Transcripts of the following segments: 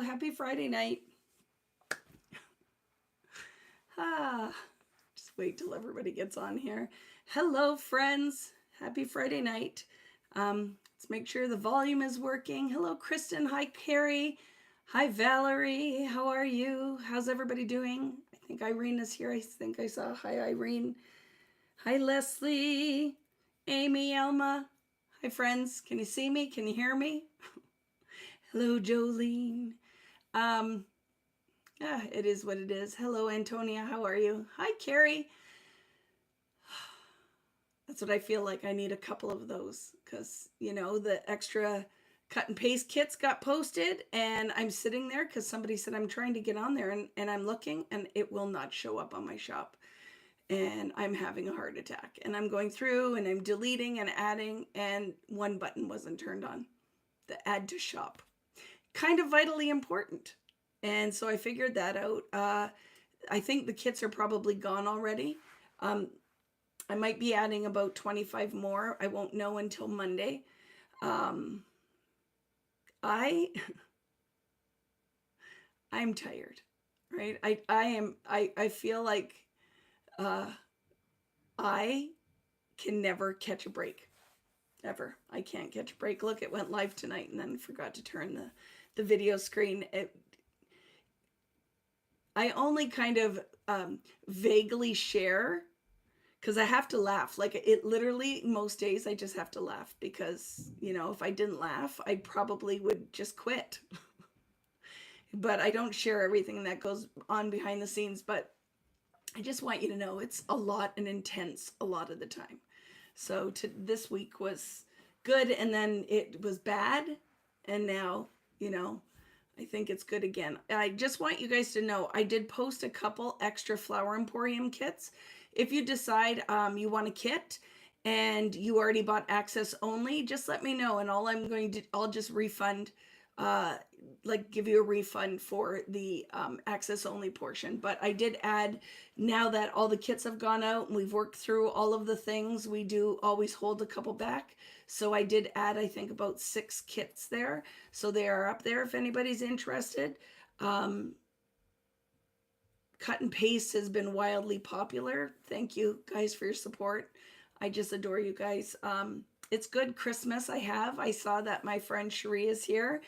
happy Friday night. Just wait till everybody gets on here. Hello, friends. Happy Friday night. Let's make sure the volume is working. Hello, Kristen. Hi, Carrie. Hi, Valerie. How are you? How's everybody doing? I think Irene is here. I think I saw. Hi, Irene. Hi, Leslie. Amy, Elma. Hi, friends. Can you see me? Can you hear me? Hello, Jolene. It is what it is. Hello, Antonia. How are you? Hi, Carrie. That's what I feel like. I need a couple of those because, the extra cut and paste kits got posted and I'm sitting there because somebody said I'm trying to get on there and I'm looking and it will not show up on my shop. And I'm having a heart attack. And I'm going through and I'm deleting and adding and one button wasn't turned on. The add to shop. Kind of vitally important. And so I figured that out. I think the kits are probably gone already. I might be adding about 25 more. I won't know until Monday. I'm tired, right? I feel like I can never catch a break. Ever. I can't catch a break. Look, it went live tonight and then forgot to turn the video screen. I only kind of vaguely share because I have to laugh. Like it literally, most days I just have to laugh because, if I didn't laugh, I probably would just quit. But I don't share everything that goes on behind the scenes. But I just want you to know it's a lot and intense a lot of the time. So this week was good and then it was bad. And now, I think it's good again. I just want you guys to know I did post a couple extra Flower Emporium kits. If you decide you want a kit and you already bought access only, just let me know and I'll just refund, give you a refund for the access only portion. But I did add, now that all the kits have gone out and we've worked through all of the things, we do always hold a couple back. So I did add, I think, about 6 kits there. So they are up there if anybody's interested. Cut and paste has been wildly popular. Thank you guys for your support. I just adore you guys. It's good Christmas I saw that my friend Cherie is here.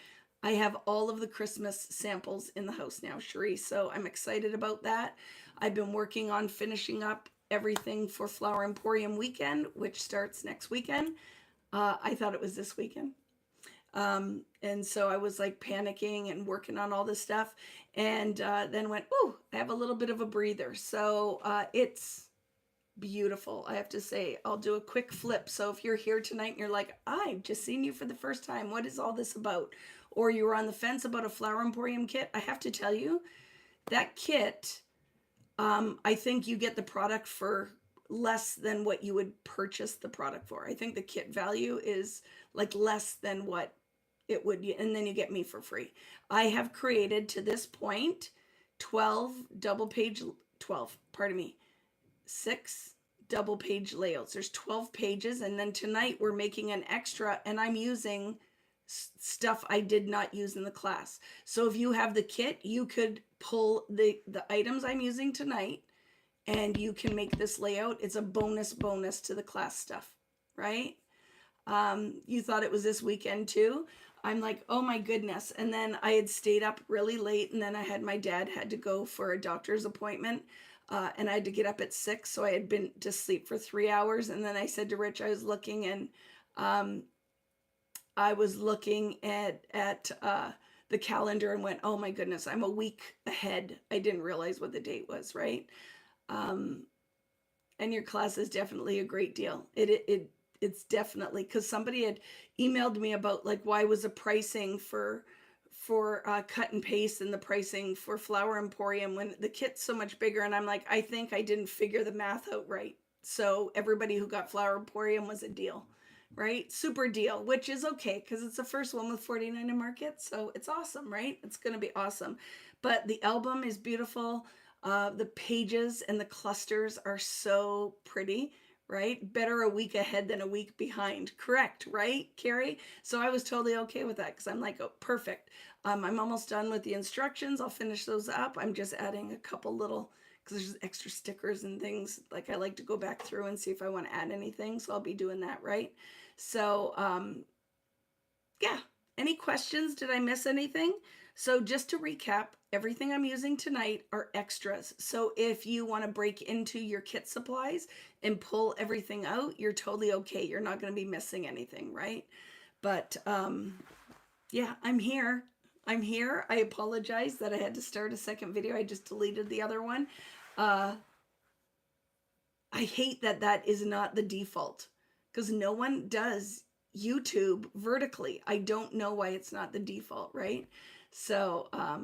I have all of the Christmas samples in the house now, Cherie. So I'm excited about that. I've been working on finishing up everything for Flower Emporium weekend, which starts next weekend. I thought it was this weekend. And so I was like panicking and working on all this stuff and then went, oh, I have a little bit of a breather. So it's beautiful. I have to say, I'll do a quick flip. So if you're here tonight and you're like, I've just seen you for the first time, what is all this about? Or you were on the fence about a Flower Emporium kit, I have to tell you, that kit, I think you get the product for less than what you would purchase the product for. I think the kit value is like less than what it would, and then you get me for free. I have created to this point 6 double page layouts. There's 12 pages, and then tonight we're making an extra, and I'm using stuff I did not use in the class. So if you have the kit, you could pull the items I'm using tonight and you can make this layout. It's a bonus to the class stuff, right? You thought it was this weekend too. I'm like, oh my goodness. And then I had stayed up really late and then my dad had to go for a doctor's appointment. And I had to get up at 6. So I had been to sleep for 3 hours. And then I said to Rich, I was looking and, I was looking at the calendar and went, oh my goodness, I'm a week ahead. I didn't realize what the date was, right? And your class is definitely a great deal. It's definitely, because somebody had emailed me about like why was the pricing for cut and paste and the pricing for Flower Emporium when the kit's so much bigger. And I'm like, I think I didn't figure the math out right. So everybody who got Flower Emporium was a deal. Right? Super deal, which is okay because it's the first one with 49 in market. So it's awesome, right? It's going to be awesome. But the album is beautiful. The pages and the clusters are so pretty, right? Better a week ahead than a week behind. Correct, right, Carrie? So I was totally okay with that because I'm like, oh, perfect. I'm almost done with the instructions. I'll finish those up. I'm just adding a couple little, because there's extra stickers and things. Like I like to go back through and see if I want to add anything. So I'll be doing that, right? So, yeah. Any questions? Did I miss anything? So just to recap, everything I'm using tonight are extras. So if you want to break into your kit supplies and pull everything out, you're totally okay. You're not going to be missing anything, right? But yeah, I'm here. I'm here. I apologize that I had to start a second video. I just deleted the other one. I hate that that is not the default, because no one does YouTube vertically. I don't know why it's not the default, right? So I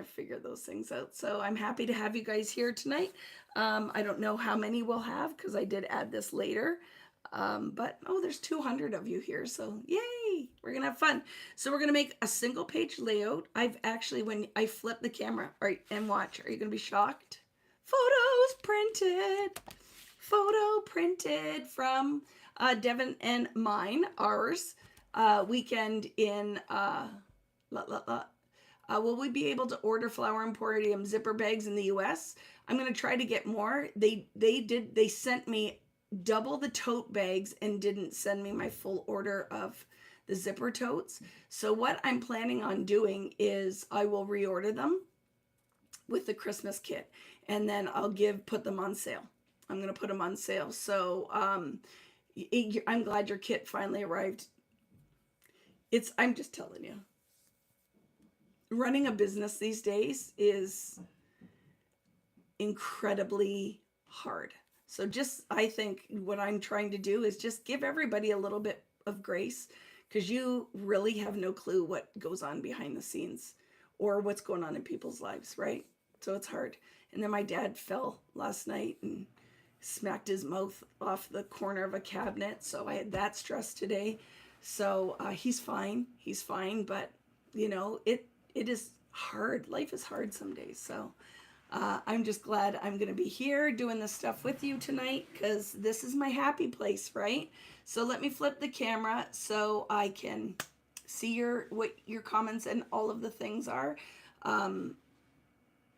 figured those things out. So I'm happy to have you guys here tonight. I don't know how many we'll have because I did add this later. But oh, there's 200 of you here, so yay, we're gonna have fun. So we're gonna make a single page layout. I've actually, when I flip the camera, right, and watch, are you gonna be shocked? Photo printed from Devin and mine, ours, weekend in will we be able to order Flower Emporium zipper bags in the US? I'm gonna try to get more. They sent me double the tote bags and didn't send me my full order of the zipper totes. So what I'm planning on doing is I will reorder them with the Christmas kit, and then I'll put them on sale. I'm going to put them on sale. So I'm glad your kit finally arrived. I'm just telling you, running a business these days is incredibly hard. So I think what I'm trying to do is just give everybody a little bit of grace, because you really have no clue what goes on behind the scenes or what's going on in people's lives, right? So it's hard. And then my dad fell last night and smacked his mouth off the corner of a cabinet. So I had that stress today. So he's fine. He's fine. But, it is hard. Life is hard some days. So I'm just glad I'm going to be here doing this stuff with you tonight, because this is my happy place, right? So let me flip the camera so I can see what your comments and all of the things are,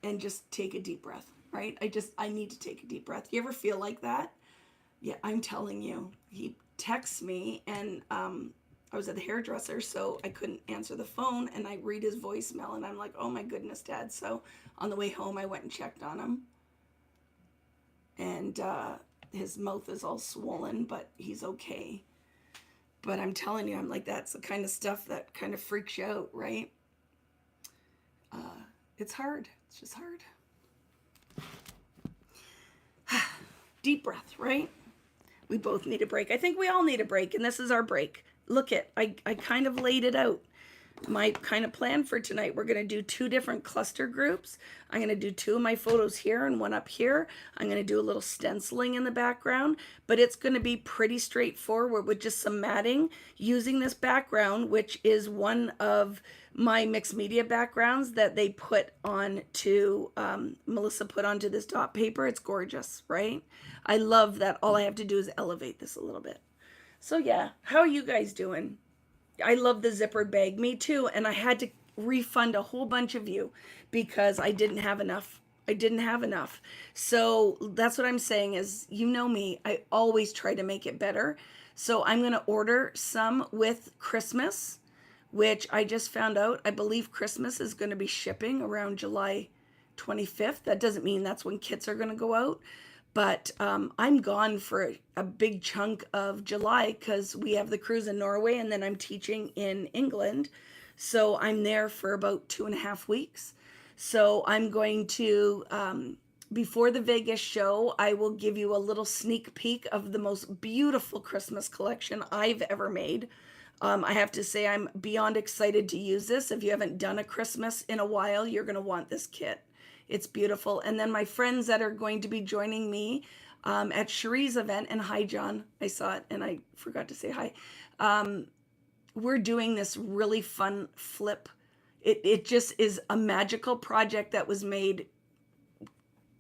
and just take a deep breath, right? I need to take a deep breath. You ever feel like that? Yeah, I'm telling you. He texts me, and I was at the hairdresser, so I couldn't answer the phone, and I read his voicemail, and I'm like, oh my goodness, Dad. So on the way home, I went and checked on him, and his mouth is all swollen, but he's okay. But I'm telling you, I'm like, that's the kind of stuff that kind of freaks you out, right? It's hard. It's just hard. Deep breath, right? We both need a break. I think we all need a break, and this is our break. Look I kind of laid it out. My kind of plan for tonight, we're going to do 2 different cluster groups. I'm going to do 2 of my photos here and 1 up here. I'm going to do a little stenciling in the background, but it's going to be pretty straightforward with just some matting using this background, which is one of my mixed media backgrounds that they put on to, Melissa put onto this dot paper. It's gorgeous, right? I love that all I have to do is elevate this a little bit. So yeah, how are you guys doing? I love the zippered bag. Me too. And I had to refund a whole bunch of you because I didn't have enough. So that's what I'm saying is, you know me, I always try to make it better. So I'm going to order some with Christmas, which I just found out. I believe Christmas is going to be shipping around July 25th. That doesn't mean that's when kits are going to go out. But I'm gone for a big chunk of July because we have the cruise in Norway, and then I'm teaching in England. So I'm there for about 2.5 weeks. So I'm going to, before the Vegas show, I will give you a little sneak peek of the most beautiful Christmas collection I've ever made. I have to say I'm beyond excited to use this. If you haven't done a Christmas in a while, you're going to want this kit. It's beautiful. And then my friends that are going to be joining me at Cherie's event, and hi, John, I saw it and I forgot to say hi. We're doing this really fun flip. It just is a magical project that was made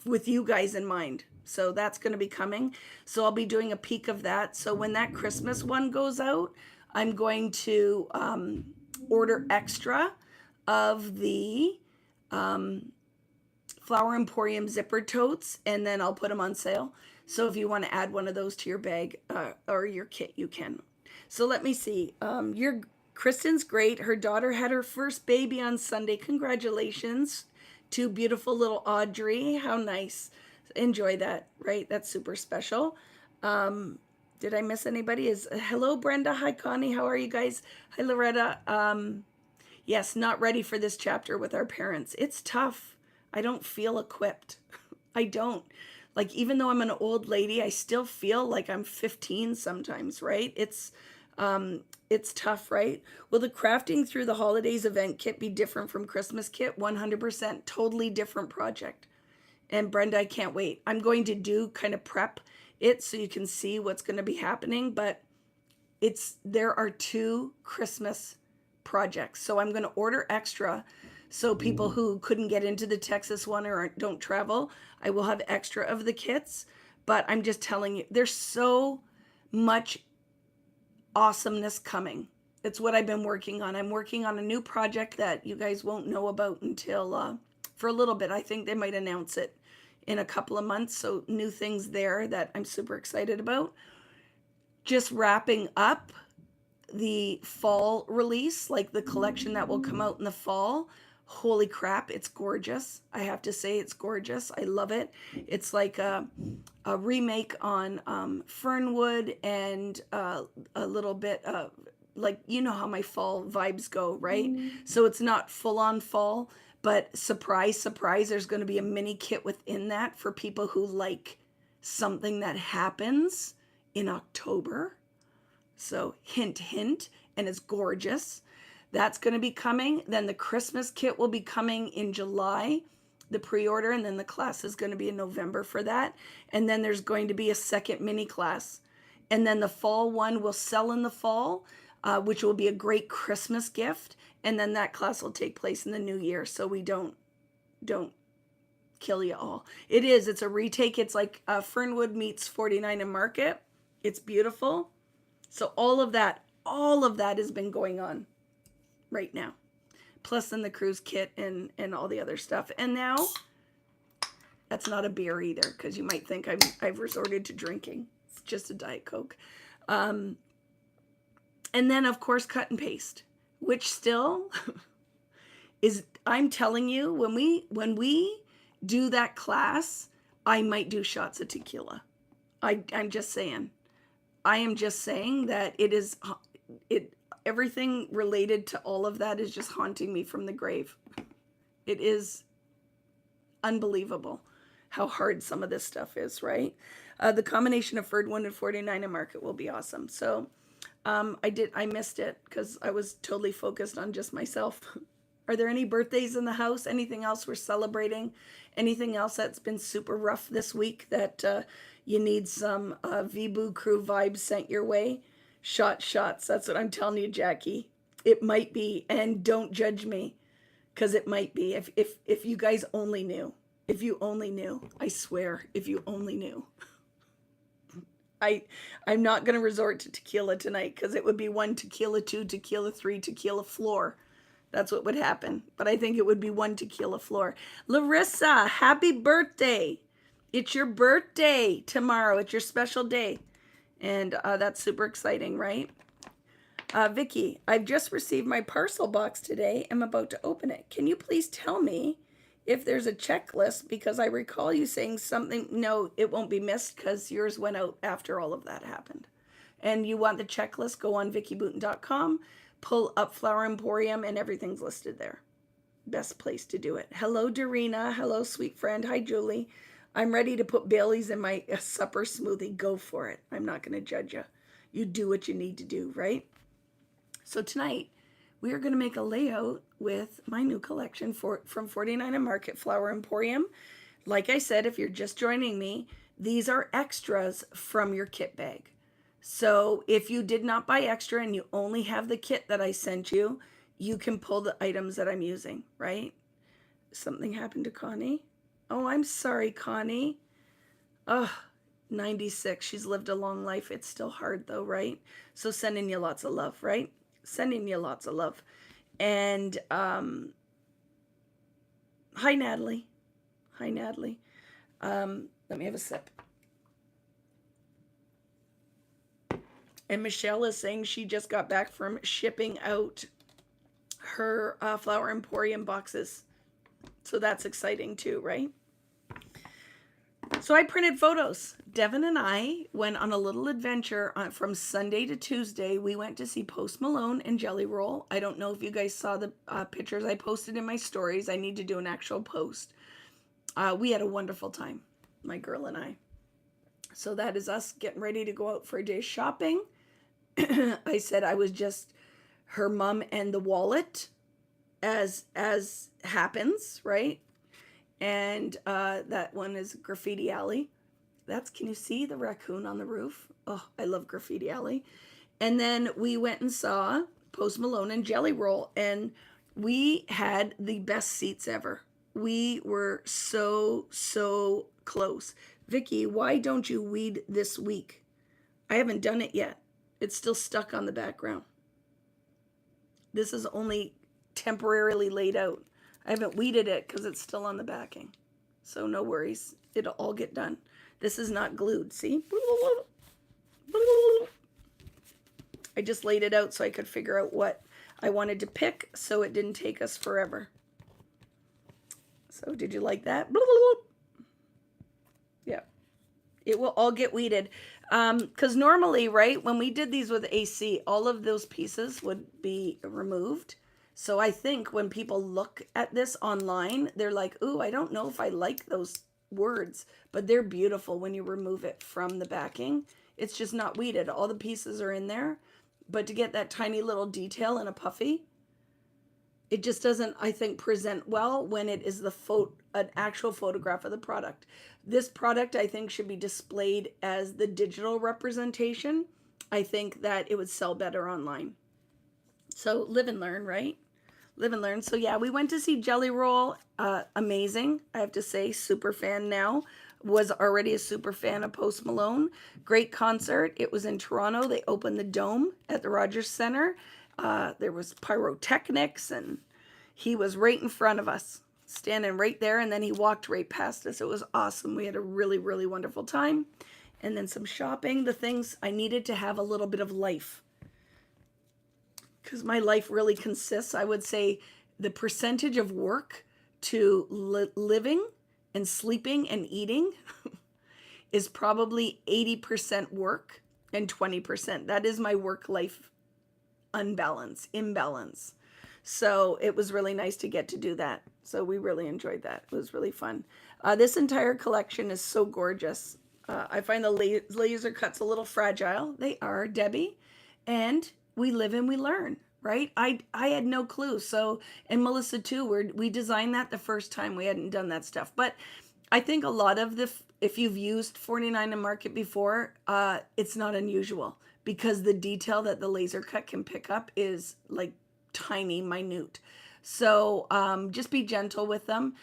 with you guys in mind. So that's going to be coming. So I'll be doing a peek of that. So when that Christmas one goes out, I'm going to order extra of the Flower Emporium zipper totes, and then I'll put them on sale. So if you want to add one of those to your bag or your kit, you can. So let me see. Your Kristen's great. Her daughter had her first baby on Sunday. Congratulations to beautiful little Audrey. How nice. Enjoy that, right? That's super special. Did I miss anybody? Hello, Brenda. Hi, Connie. How are you guys? Hi, Loretta. Yes, not ready for this chapter with our parents. It's tough. I don't feel equipped. I don't. Like, even though I'm an old lady, I still feel like I'm 15 sometimes, right? It's tough, right? Will the crafting through the holidays event kit be different from Christmas kit? 100%, totally different project. And Brenda, I can't wait. I'm going to do kind of prep it so you can see what's going to be happening, but there are 2 Christmas projects. So I'm going to order extra. So people who couldn't get into the Texas one or don't travel, I will have extra of the kits. But I'm just telling you, there's so much awesomeness coming. It's what I've been working on. I'm working on a new project that you guys won't know about until for a little bit. I think they might announce it in a couple of months. So new things there that I'm super excited about. Just wrapping up the fall release, like the collection that will come out in the fall. Holy crap, it's gorgeous. I have to say, it's gorgeous. I love it. It's like a remake on Fernwood and a little bit of, like, you know how my fall vibes go, right? So it's not full on fall, but surprise, surprise, there's going to be a mini kit within that for people who like something that happens in October. So hint, hint, and it's gorgeous. That's going to be coming. Then the Christmas kit will be coming in July, the pre-order, and then the class is going to be in November for that. And then there's going to be a second mini class. And then the fall one will sell in the fall, which will be a great Christmas gift. And then that class will take place in the new year, so we don't kill you all. It's a retake. It's like Fernwood meets 49 and Market. It's beautiful. So all of that has been going on right now. Plus then the cruise kit and all the other stuff. And now, that's not a beer either, because you might think I've resorted to drinking. It's just a Diet Coke. And then, of course, cut and paste, which still is, I'm telling you, when we do that class, I might do shots of tequila. I'm just saying. I am just saying that everything related to all of that is just haunting me from the grave. It is unbelievable how hard some of this stuff is, right? The combination of Fernwood and 49 and Market will be awesome. So I missed it because I was totally focused on just myself. Are there any birthdays in the house? Anything else we're celebrating? Anything else that's been super rough this week that you need some VBoo crew vibes sent your way? Shots. That's what I'm telling you, Jackie. It might be, and don't judge me, because it might be. If you guys only knew. If you only knew. I swear, if you only knew. I'm not going to resort to tequila tonight, because it would be 1 tequila, 2 tequila, 3 tequila floor. That's what would happen. But I think it would be 1 tequila floor. Larissa, happy birthday. It's your birthday tomorrow. It's your special day. And that's super exciting, right? Vicki, I've just received my parcel box today. I'm about to open it. Can you please tell me if there's a checklist? Because I recall you saying something. No, it won't be missed because yours went out after all of that happened. And you want the checklist, go on vickiboutin.com, pull up Flower Emporium, and everything's listed there. Best place to do it. Hello, Dorina. Hello, sweet friend. Hi, Julie. I'm ready to put Bailey's in my supper smoothie. Go for it. I'm not going to judge you. You do what you need to do, right? So tonight, we are going to make a layout with my new collection from 49 and Market Flower Emporium. Like I said, if you're just joining me, these are extras from your kit bag. So if you did not buy extra and you only have the kit that I sent you, you can pull the items that I'm using, right? Something happened to Connie. Oh, I'm sorry, Connie. Oh, 96. She's lived a long life. It's still hard though, right? So sending you lots of love, right? Sending you lots of love. And Hi, Natalie. Hi, Natalie. Let me have a sip. And Michelle is saying she just got back from shipping out her Flower Emporium boxes. So that's exciting too, right? So I printed photos. Devin and I went on a little adventure from Sunday to Tuesday. We went to see Post Malone and Jelly Roll. I don't know if you guys saw the pictures I posted in my stories. I need to do an actual post. We had a wonderful time, my girl and I. So that is us getting ready to go out for a day shopping. I said I was just her mom and the wallet, as happens, right? And that one is Graffiti Alley. Can you see the raccoon on the roof? Oh, I love Graffiti Alley. And then we went and saw Post Malone and Jelly Roll, and we had the best seats ever. We were so close. Vicki, why don't you weed this week? I haven't done it yet. It's still stuck on the background. This is only temporarily laid out. I haven't weeded it because it's still on the backing. So no worries. It'll all get done. This is not glued, see? I just laid it out so I could figure out what I wanted to pick so it didn't take us forever. So did you like that? Yeah. It will all get weeded. Because normally, right, when we did these with AC, all of those pieces would be removed. So I think when people look at this online, they're like, ooh, I don't know if I like those words, but they're beautiful when you remove it from the backing. It's just not weeded. All the pieces are in there, but to get that tiny little detail in a puffy, it just doesn't, I think, present well when it is an actual photograph of the product. This product, I think, should be displayed as the digital representation. I think that it would sell better online. So live and learn, right? Live and learn. So yeah, we went to see Jelly Roll. Amazing. I have to say, super fan now. Was already a super fan of Post Malone. Great concert. It was in Toronto. They opened the Dome at the Rogers Centre. There was pyrotechnics, and he was right in front of us, standing right there, and then he walked right past us. It was awesome. We had a really, really wonderful time. And then some shopping. The things I needed to have a little bit of life, because my life really consists, I would say, the percentage of work to living and sleeping and eating is probably 80% work and 20%. That is my work-life imbalance. So it was really nice to get to do that. So we really enjoyed that. It was really fun. This entire collection is so gorgeous. I find the laser cuts a little fragile. They are, Debbie. And we live and we learn, right? I had no clue. So, and Melissa too, we designed that the first time. We hadn't done that stuff. But I think a lot of if you've used 49 and Market before, it's not unusual, because the detail that the laser cut can pick up is like tiny, minute. So just be gentle with them.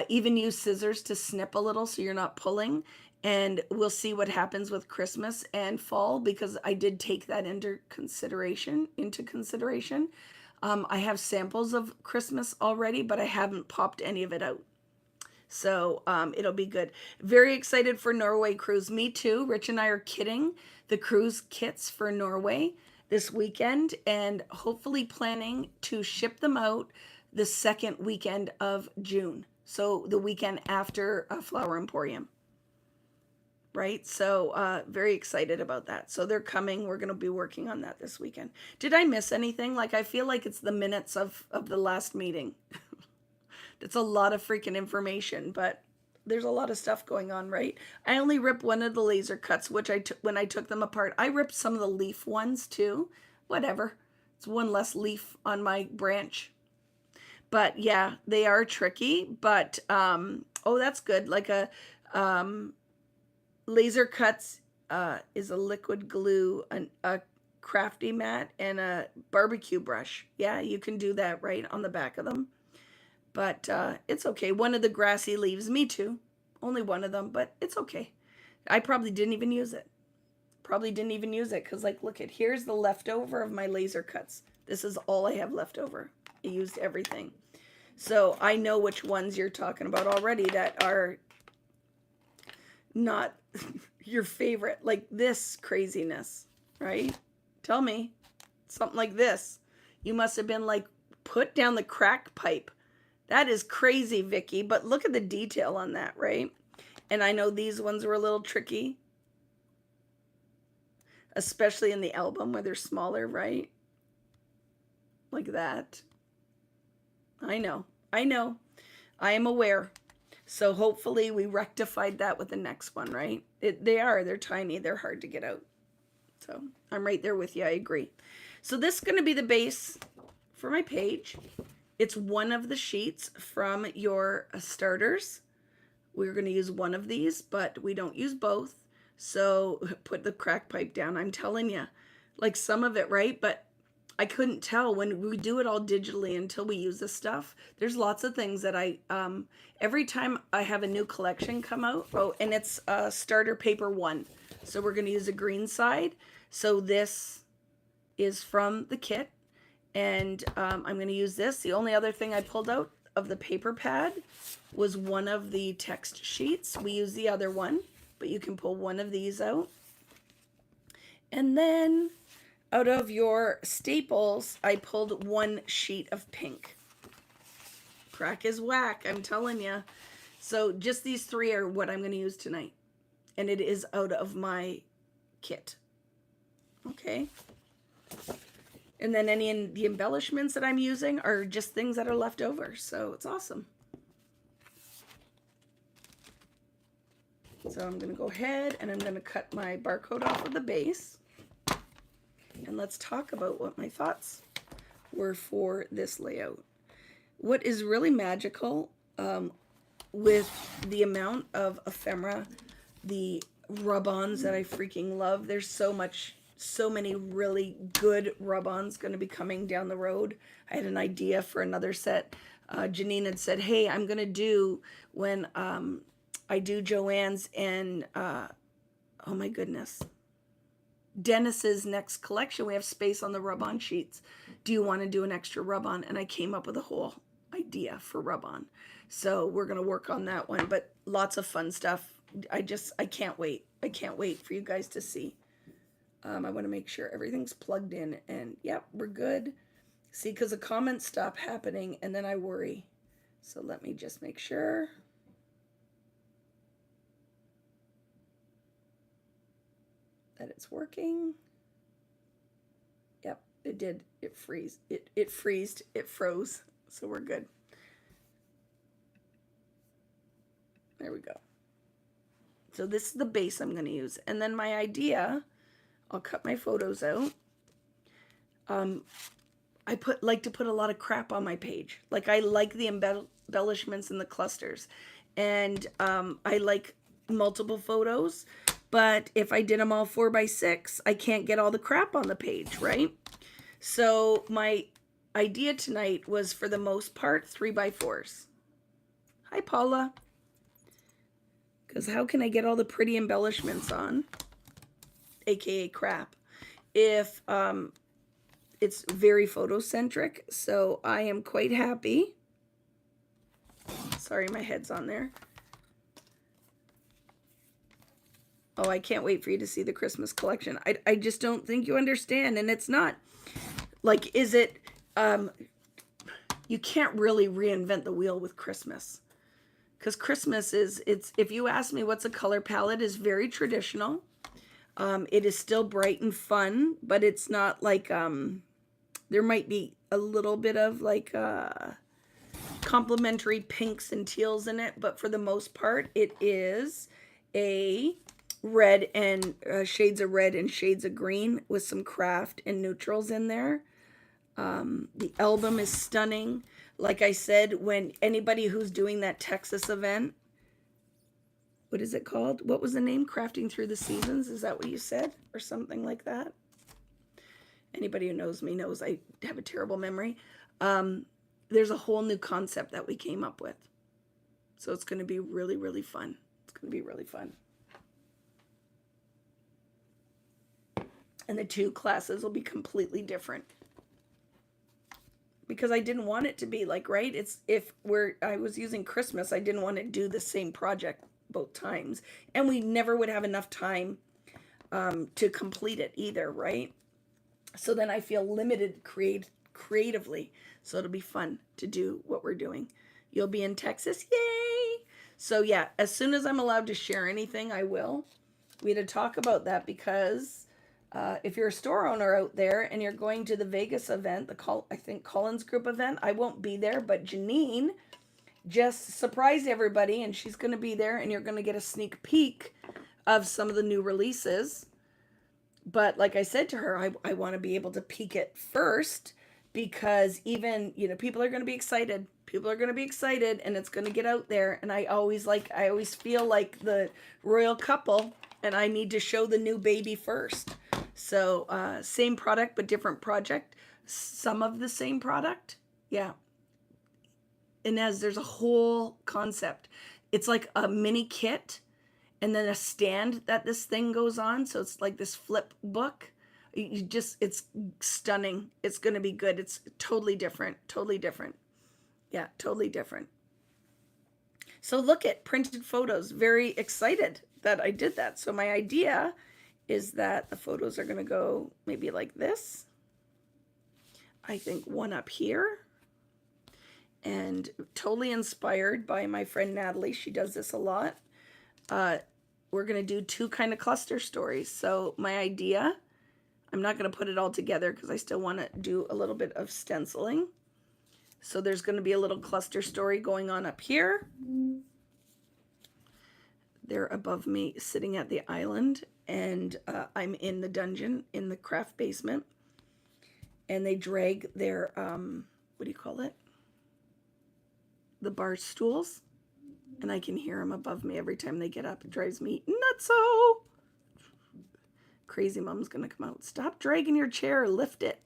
Even use scissors to snip a little so you're not pulling. And we'll see what happens with Christmas and fall, because I did take that into consideration. I have samples of Christmas already, but I haven't popped any of it out. So it'll be good. Very excited for Norway cruise. Me too. Rich and I are kitting the cruise kits for Norway this weekend, and hopefully planning to ship them out the second weekend of June. So the weekend after Flower Emporium. Right? So very excited about that. So they're coming. We're going to be working on that this weekend. Did I miss anything? Like, I feel like it's the minutes of the last meeting. It's a lot of freaking information, but there's a lot of stuff going on, right? I only ripped one of the laser cuts, which when I took them apart. I ripped some of the leaf ones too. Whatever. It's one less leaf on my branch. But yeah, they are tricky. But oh, that's good. Like a laser cuts is a liquid glue, a crafty mat, and a barbecue brush. Yeah, you can do that right on the back of them. But it's okay. One of the grassy leaves, me too. Only one of them, but it's okay. I probably didn't even use it. Because, like, look at, here's the leftover of my laser cuts. This is all I have left over. I used everything. So I know which ones you're talking about already that are not your favorite. Like this craziness, right? Tell me. Something like this. You must have been like, put down the crack pipe. That is crazy, Vicki. But look at the detail on that, right? And I know these ones were a little tricky, especially in the album where they're smaller, right? Like that. I know. I know. I am aware. So hopefully we rectified that with the next one, right? They're tiny. They're hard to get out. So I'm right there with you. I agree. So this is going to be the base for my page. It's one of the sheets from your starters. We're going to use one of these, but we don't use both. So put the crack pipe down. I'm telling you, like some of it, right? But I couldn't tell when we do it all digitally until we use this stuff. There's lots of things that every time I have a new collection come out, oh, and it's starter paper 1. So we're going to use a green side. So this is from the kit, and I'm going to use this. The only other thing I pulled out of the paper pad was one of the text sheets. We use the other one, but you can pull one of these out. And then out of your staples, I pulled one sheet of pink. Crack is whack, I'm telling you. So just these 3 are what I'm going to use tonight. And it is out of my kit. Okay. And then any of the embellishments that I'm using are just things that are left over. So it's awesome. So I'm going to go ahead and I'm going to cut my barcode off of the base. And let's talk about what my thoughts were for this layout. What is really magical with the amount of ephemera, the rub-ons that I freaking love. There's so many really good rub-ons going to be coming down the road. I had an idea for another set. Janine had said, hey, I'm going to do when I do Joanne's and, oh my goodness, Dennis's next collection, we have space on the rub-on sheets. Do you want to do an extra rub-on? And I came up with a whole idea for rub-on. So we're going to work on that one, but lots of fun stuff. I can't wait. I can't wait for you guys to see. I want to make sure everything's plugged in, and yep, we're good. See, because the comments stop happening and then I worry. So let me just make sure. That it's working. Yep, it did. It froze. It froze. So we're good. There we go. So this is the base I'm going to use. And then my idea, I'll cut my photos out. I like to put a lot of crap on my page. Like I like the embellishments and the clusters. And I like multiple photos. But if I did them all 4x6, I can't get all the crap on the page, right? So my idea tonight was, for the most part, 3x4s. Hi, Paula. Because how can I get all the pretty embellishments on, aka crap, if it's very photocentric? So I am quite happy. Sorry, my head's on there. Oh, I can't wait for you to see the Christmas collection. I just don't think you understand. And it's not like, is it, you can't really reinvent the wheel with Christmas. Because Christmas if you ask me what's a color palette, is very traditional. It is still bright and fun, but it's not like, there might be a little bit of like, complementary pinks and teals in it. But for the most part, it is a red and shades of red and shades of green with some craft and neutrals in there. The album is stunning. Like I said, when anybody who's doing that Texas event, what is it called? What was the name? Crafting Through the Seasons? Is that what you said? Or something like that? Anybody who knows me knows I have a terrible memory. There's a whole new concept that we came up with. So it's going to be really, really fun. It's going to be really fun. And the 2 classes will be completely different. because I didn't want it to be like, right? It's if I was using Christmas, I didn't want to do the same project both times, and we never would have enough time to complete it either, right? So then I feel limited creatively. So it'll be fun to do what we're doing. You'll be in Texas, yay! So yeah, as soon as I'm allowed to share anything, I will. We had to talk about that because if you're a store owner out there and you're going to the Vegas event, I think Collins Group event, I won't be there, but Janine just surprised everybody, and she's going to be there, and you're going to get a sneak peek of some of the new releases. But like I said to her, I want to be able to peek it first, because even, people are going to be excited. People are going to be excited, and it's going to get out there. And I always feel like the royal couple, and I need to show the new baby first. So same product, but different project. Some of the same product. Yeah. And there's a whole concept. It's like a mini kit and then a stand that this thing goes on. So it's like this flip book. It's stunning. It's going to be good. It's totally different. Totally different. Yeah, totally different. So look at printed photos. Very excited that I did that. So my idea is that the photos are going to go maybe like this. I think one up here. And totally inspired by my friend Natalie. She does this a lot. We're going to do 2 kind of cluster stories. So my idea, I'm not going to put it all together because I still want to do a little bit of stenciling. So there's going to be a little cluster story going on up here. They're above me sitting at the island, and I'm in the dungeon in the craft basement. And they drag their, what do you call it? The bar stools, and I can hear them above me every time they get up. It drives me nutso. Crazy mom's gonna come out. Stop dragging your chair, lift it.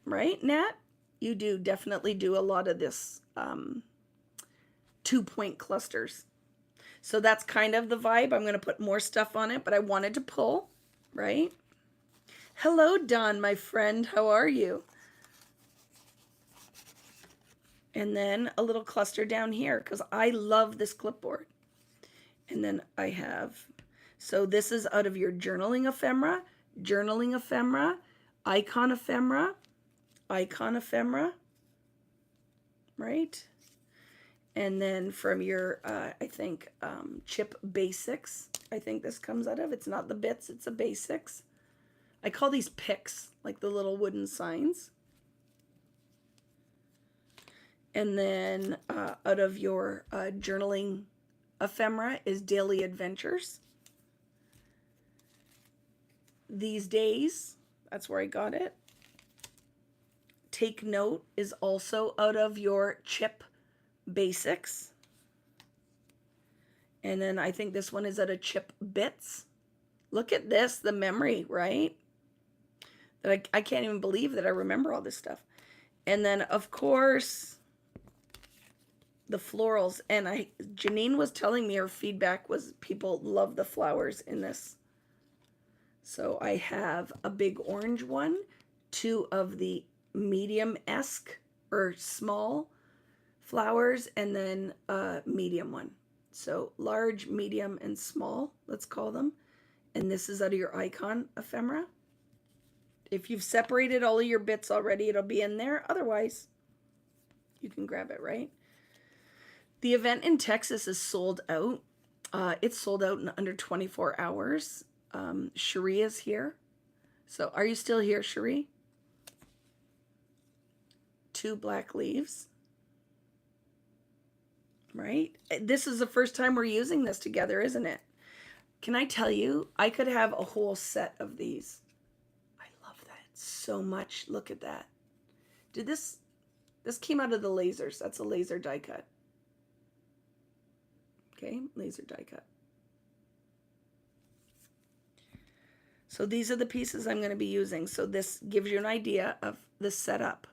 Right, Nat? You definitely do a lot of this 2-point clusters. So that's kind of the vibe. I'm gonna put more stuff on it, but I wanted to pull, right? Hello, Don, my friend. How are you? And then a little cluster down here because I love this clipboard. And then I have, so this is out of your journaling ephemera, icon ephemera, right? And then from your, I think, chip basics, I think this comes out of. It's not the bits, it's the basics. I call these picks, like the little wooden signs. And then out of your journaling ephemera is Daily Adventures. These Days, that's where I got it. Take Note is also out of your chip basics. And then I think this one is out of chip bits. Look at this, the memory, right? That I can't even believe that I remember all this stuff. And then, of course, the florals. And Janine was telling me her feedback was people love the flowers in this. So I have a big orange one, 2 of the medium-esque or small flowers, and then a medium one. So large, medium, and small, let's call them. And this is out of your icon ephemera. If you've separated all of your bits already, it'll be in there. Otherwise, you can grab it, right? The event in Texas is sold out. It's sold out in under 24 hours. Cherie is here. So are you still here, Cherie? 2 black leaves. Right? This is the first time we're using this together, isn't it? Can I tell you, I could have a whole set of these. I love that so much. Look at that. This came out of the lasers. That's a laser die cut. Okay, laser die cut. So these are the pieces I'm going to be using. So this gives you an idea of the setup.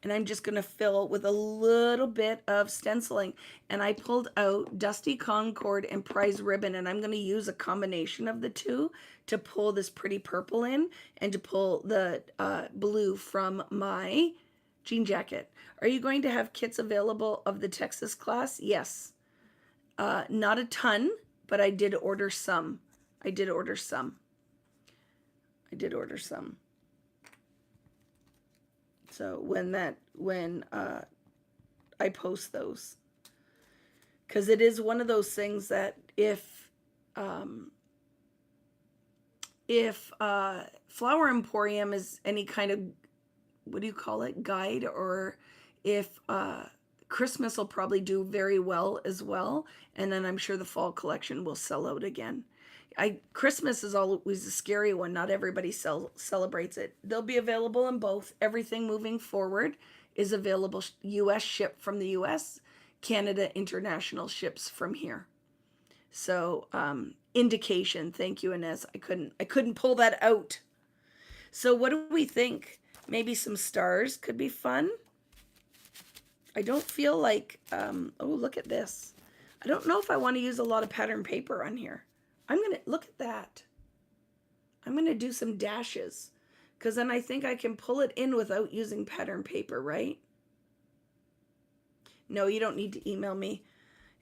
And I'm just going to fill with a little bit of stenciling. And I pulled out Dusty Concord and Prize Ribbon, and I'm going to use a combination of the two to pull this pretty purple in and to pull the blue from my jean jacket. Are you going to have kits available of the Texas class? Yes. Not a ton, but I did order some. I did order some. So when I post those, because it is one of those things that if Flower Emporium is any kind of, what do you call it, guide, or if Christmas will probably do very well as well, and then I'm sure the fall collection will sell out again. Christmas is always a scary one. Not everybody celebrates it. They'll be available in both. Everything moving forward is available. U.S. ship from the U.S. Canada international ships from here. So indication. Thank you, Inez. I couldn't pull that out. So what do we think? Maybe some stars could be fun. I don't feel like. Oh, look at this. I don't know if I want to use a lot of pattern paper on here. I'm going to, look at that. I'm going to do some dashes, because then I think I can pull it in without using pattern paper, right? No, you don't need to email me.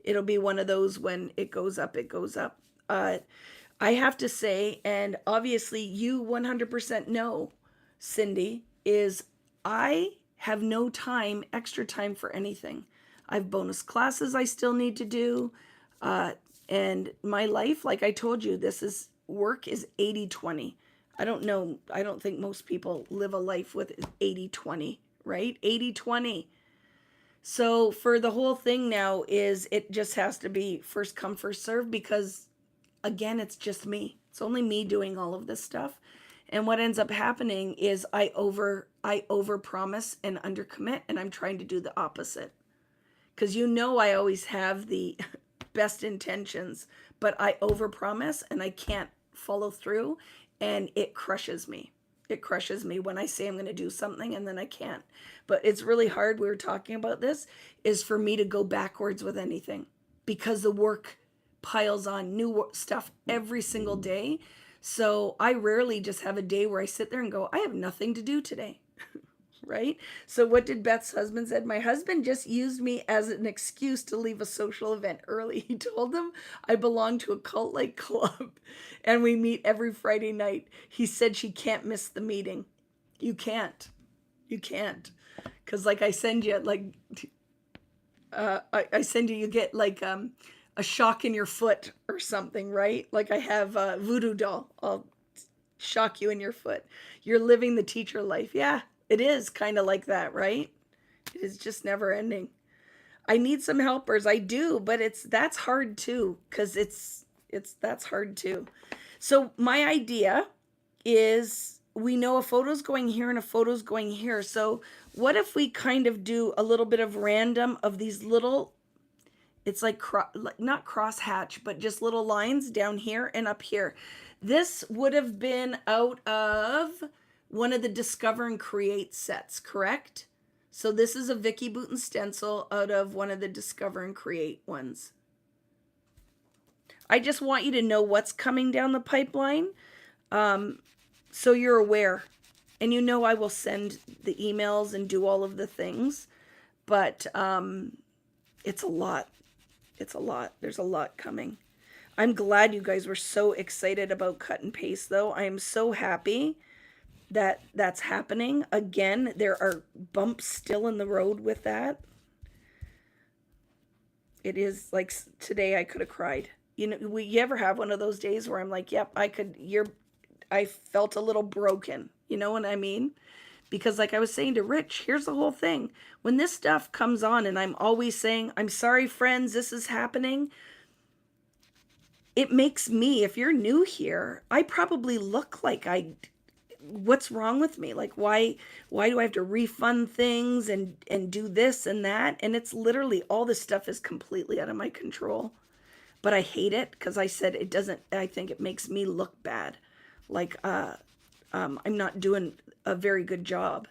It'll be one of those when it goes up, it goes up. I have to say, and obviously you 100% know, Cindy, is I have no time, extra time for anything. I have bonus classes I still need to do. And my life, like I told you, work is 80-20. I don't know. I don't think most people live a life with 80-20, right? 80-20. So for the whole thing now is it just has to be first come, first serve, because again, it's just me. It's only me doing all of this stuff. And what ends up happening is I over promise and undercommit, and I'm trying to do the opposite. Because I always have the best intentions, but I overpromise and I can't follow through, and it crushes me. It crushes me when I say I'm going to do something and then I can't. But it's really hard, we were talking about this, is for me to go backwards with anything, because the work piles on, new stuff every single day. So I rarely just have a day where I sit there and go, I have nothing to do today. Right? So what did Beth's husband said? My husband just used me as an excuse to leave a social event early. He told them I belong to a cult-like club and we meet every Friday night. He said she can't miss the meeting. You can't. Because like I send you, you get like a shock in your foot or something, right? Like I have a voodoo doll. I'll shock you in your foot. You're living the teacher life. Yeah. It is kind of like that, right? It is just never ending. I need some helpers. I do, but that's hard too, because that's hard too. So my idea is, we know a photo's going here and a photo's going here. So what if we kind of do a little bit of random of these little, it's like not cross hatch, but just little lines down here and up here. This would have been out of one of the Discover and Create sets, correct? So this is a Vicki Boutin stencil out of one of the Discover and Create ones. I just want you to know what's coming down the pipeline, so you're aware. And I will send the emails and do all of the things, but it's a lot. It's a lot. There's a lot coming. I'm glad you guys were so excited about cut and paste, though. I am so happy that that's happening. Again, there are bumps still in the road with that. It is like today I could have cried. You ever have one of those days where I'm like, yep, I felt a little broken. You know what I mean? Because like I was saying to Rich, here's the whole thing. When this stuff comes on and I'm always saying, I'm sorry, friends, this is happening. It makes me, if you're new here, I probably look like what's wrong with me? Like, why do I have to refund things and do this and that? And it's literally, all this stuff is completely out of my control. But I hate it, because I said it doesn't, I think it makes me look bad. Like, I'm not doing a very good job.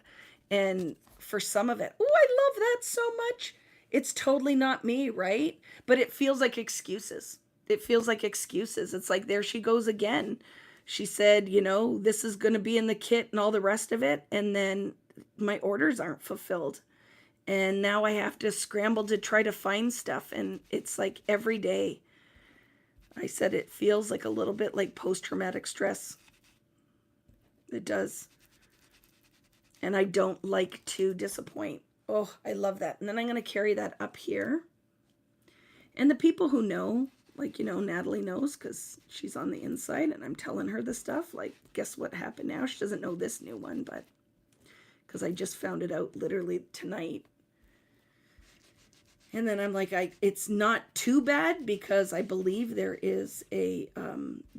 And for some of it. Oh, I love that so much. It's totally not me, right? But it feels like excuses. It feels like excuses. It's like, there she goes again. She said, you know, this is going to be in the kit and all the rest of it. And then my orders aren't fulfilled. And now I have to scramble to try to find stuff. And it's like every day. I said it feels like a little bit like post-traumatic stress. It does. And I don't like to disappoint. Oh, I love that. And then I'm going to carry that up here. And the people who know, like, you know, Natalie knows because she's on the inside and I'm telling her the stuff. Like, guess what happened now? She doesn't know this new one, but because I just found it out literally tonight. And then I'm like, it's not too bad because I believe there is a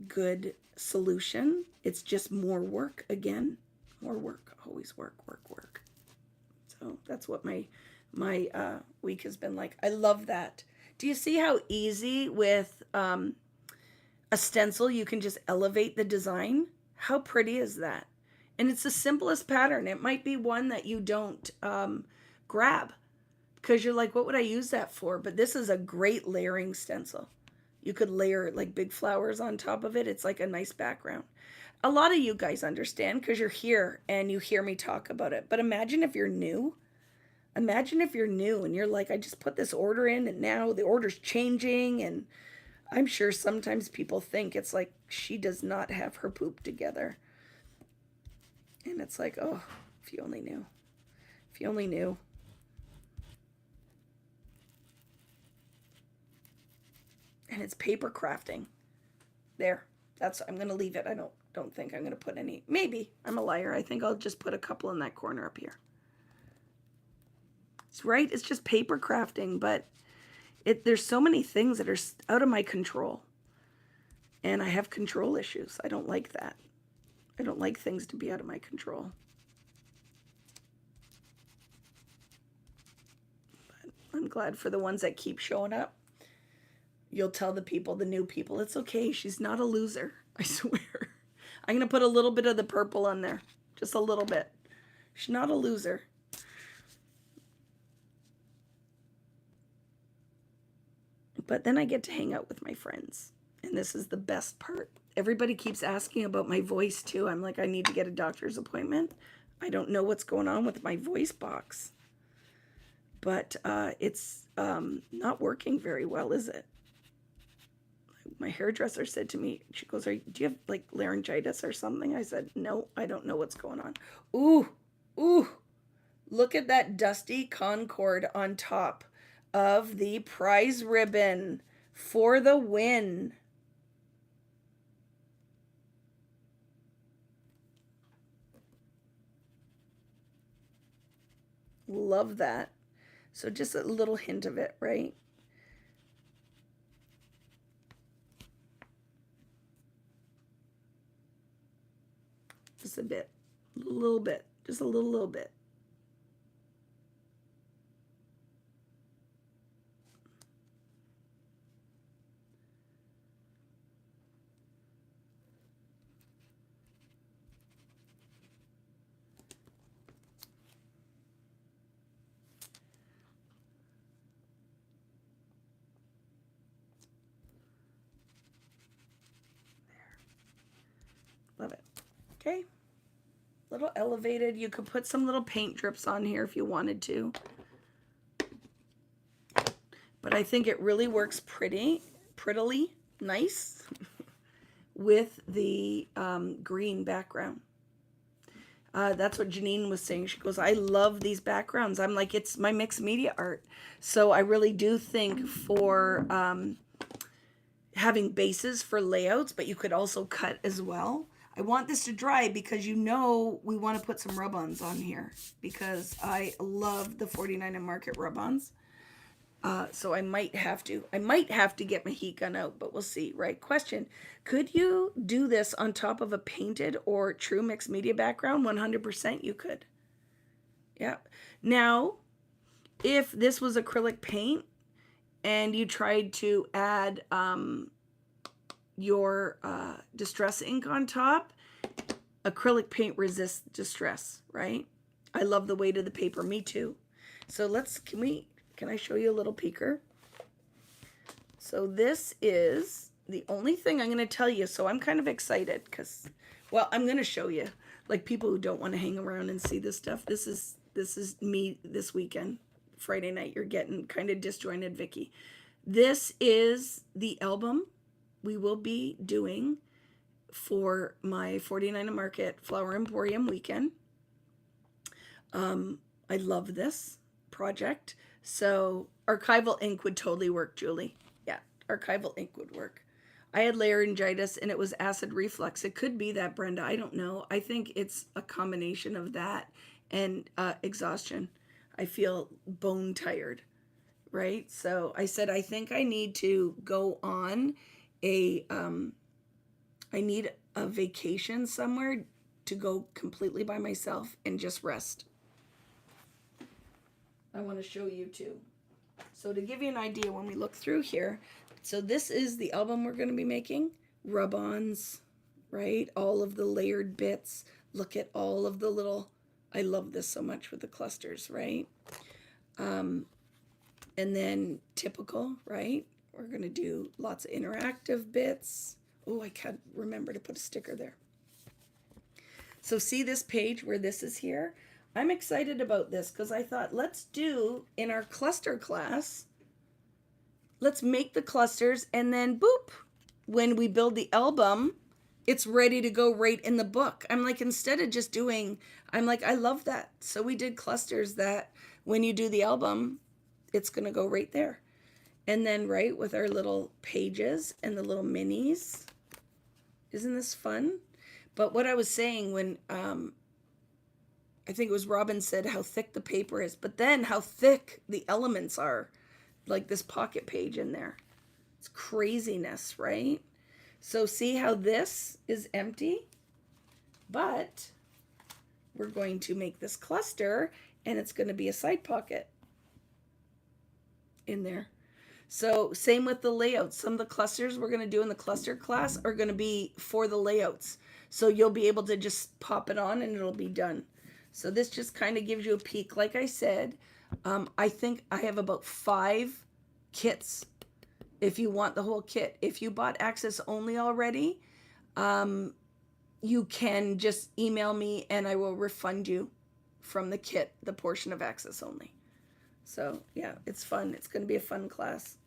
good solution. It's just more work again. More work. Always work, work, work. So that's what my week has been like. I love that. Do you see how easy with a stencil you can just elevate the design? How pretty is that? And it's the simplest pattern. It might be one that you don't grab because you're like, what would I use that for? But this is a great layering stencil. You could layer like big flowers on top of it. It's like a nice background. A lot of you guys understand because you're here and you hear me talk about it. But imagine if you're new. Imagine if you're new and you're like, I just put this order in and now the order's changing. And I'm sure sometimes people think it's like she does not have her poop together. And it's like, oh, if you only knew. If you only knew. And it's paper crafting. There. I'm going to leave it. I don't think I'm going to put any. Maybe. I'm a liar. I think I'll just put a couple in that corner up here. It's right. It's just paper crafting, but there's so many things that are out of my control. And I have control issues. I don't like that. I don't like things to be out of my control. But I'm glad for the ones that keep showing up. You'll tell the people, the new people, it's okay. She's not a loser. I swear. I'm going to put a little bit of the purple on there. Just a little bit. She's not a loser. But then I get to hang out with my friends. And this is the best part. Everybody keeps asking about my voice too. I'm like, I need to get a doctor's appointment. I don't know what's going on with my voice box. But it's not working very well, is it? My hairdresser said to me, she goes, do you have like laryngitis or something? I said, no, I don't know what's going on. Ooh, look at that dusty Concord on top of the prize ribbon for the win. Love that. So just a little hint of it, right? Just a bit, a little bit, just a little bit. Love it. Okay. Little elevated. You could put some little paint drips on here if you wanted to. But I think it really works prettily nice with the green background. That's what Janine was saying. She goes, I love these backgrounds. I'm like, it's my mixed media art. So I really do think for having bases for layouts, but you could also cut as well. I want this to dry because we want to put some rub-ons on here because I love the 49 and Market rub-ons. So I might have to get my heat gun out, but we'll see, right? Question, could you do this on top of a painted or true mixed media background? 100% you could. Yeah. Now, if this was acrylic paint and you tried to add your distress ink on top, acrylic paint resists distress, right? I love the weight of the paper. Me too. So can I show you a little peeker? So this is the only thing I'm going to tell you. So I'm kind of excited because, well, I'm going to show you, like, people who don't want to hang around and see this stuff. This is me this weekend, Friday night. You're getting kind of disjointed, Vicki. This is the album we will be doing for my 49 Market Flower Emporium weekend. I love this project. So archival ink would totally work, Julie. Yeah, archival ink would work. I had laryngitis and it was acid reflux. It could be that, Brenda. I don't know. I think it's a combination of that and exhaustion. I feel bone tired, right? So I said, I think I need to go on I need a vacation somewhere to go completely by myself and just rest. I want to show you too. So to give you an idea, when we look through here, so this is the album we're going to be making. Rub-ons, right? All of the layered bits. Look at all of the little, I love this so much with the clusters, right? And then typical, right? We're going to do lots of interactive bits. Oh, I can't remember to put a sticker there. So see this page where this is here? I'm excited about this because I thought, let's do in our cluster class, let's make the clusters and then boop, when we build the album, it's ready to go right in the book. I'm like, instead of just doing, I'm like, I love that. So we did clusters that when you do the album, it's going to go right there. And then right with our little pages and the little minis. Isn't this fun? But what I was saying when, I think it was Robin said how thick the paper is, but then how thick the elements are, like this pocket page in there. It's craziness, right? So see how this is empty, but we're going to make this cluster and it's going to be a side pocket in there. So same with the layouts. Some of the clusters we're going to do in the cluster class are going to be for the layouts. So you'll be able to just pop it on and it'll be done. So this just kind of gives you a peek. Like I said, I think I have about 5 kits if you want the whole kit. If you bought Access Only already, you can just email me and I will refund you from the kit, the portion of Access Only. So yeah, it's fun. It's going to be a fun class.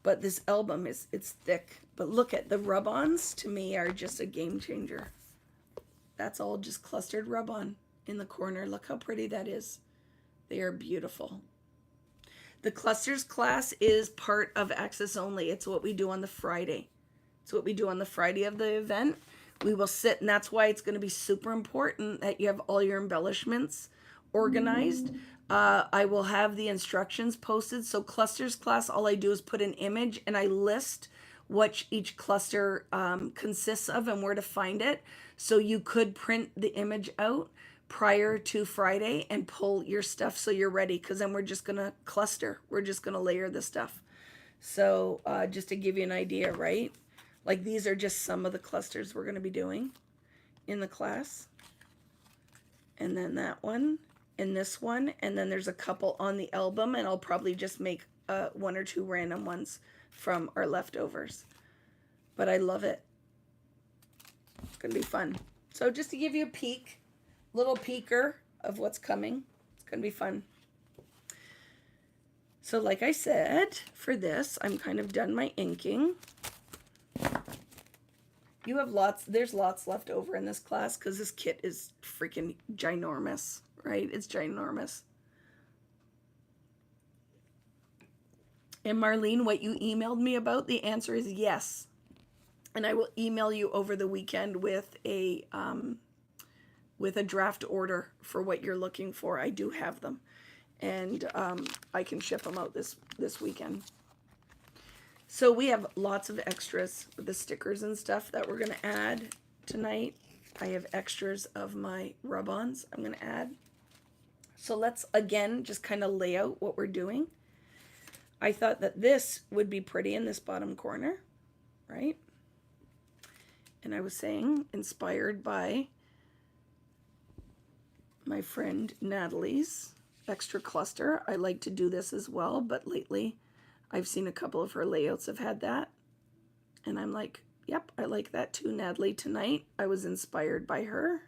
But this album it's thick. But look at the rub-ons, to me, are just a game changer. That's all just clustered rub-on in the corner. Look how pretty that is. They are beautiful. The clusters class is part of Access Only. It's what we do on the Friday. It's what we do on the Friday of the event. We will sit, and that's why it's going to be super important that you have all your embellishments organized. I will have the instructions posted. So clusters class, all I do is put an image and I list what each cluster consists of and where to find it. So you could print the image out prior to Friday and pull your stuff so you're ready, because then we're just going to cluster. We're just going to layer the stuff. So just to give you an idea, right? Like these are just some of the clusters we're going to be doing in the class. And then that one. In this one, and then there's a couple on the album, and I'll probably just make 1 or 2 random ones from our leftovers. But I love it. It's gonna be fun. So just to give you a peek, little peeker of what's coming. It's gonna be fun. So like I said, for this, I'm kind of done my inking. You have there's lots left over in this class because this kit is freaking ginormous. Right? It's ginormous. And Marlene, what you emailed me about, the answer is yes. And I will email you over the weekend with a draft order for what you're looking for. I do have them. And I can ship them out this weekend. So we have lots of extras with the stickers and stuff that we're going to add tonight. I have extras of my rub-ons I'm going to add. So let's, again, just kind of lay out what we're doing. I thought that this would be pretty in this bottom corner, right? And I was saying, inspired by my friend Natalie's extra cluster. I like to do this as well, but lately I've seen a couple of her layouts have had that. And I'm like, yep, I like that too, Natalie. Tonight I was inspired by her.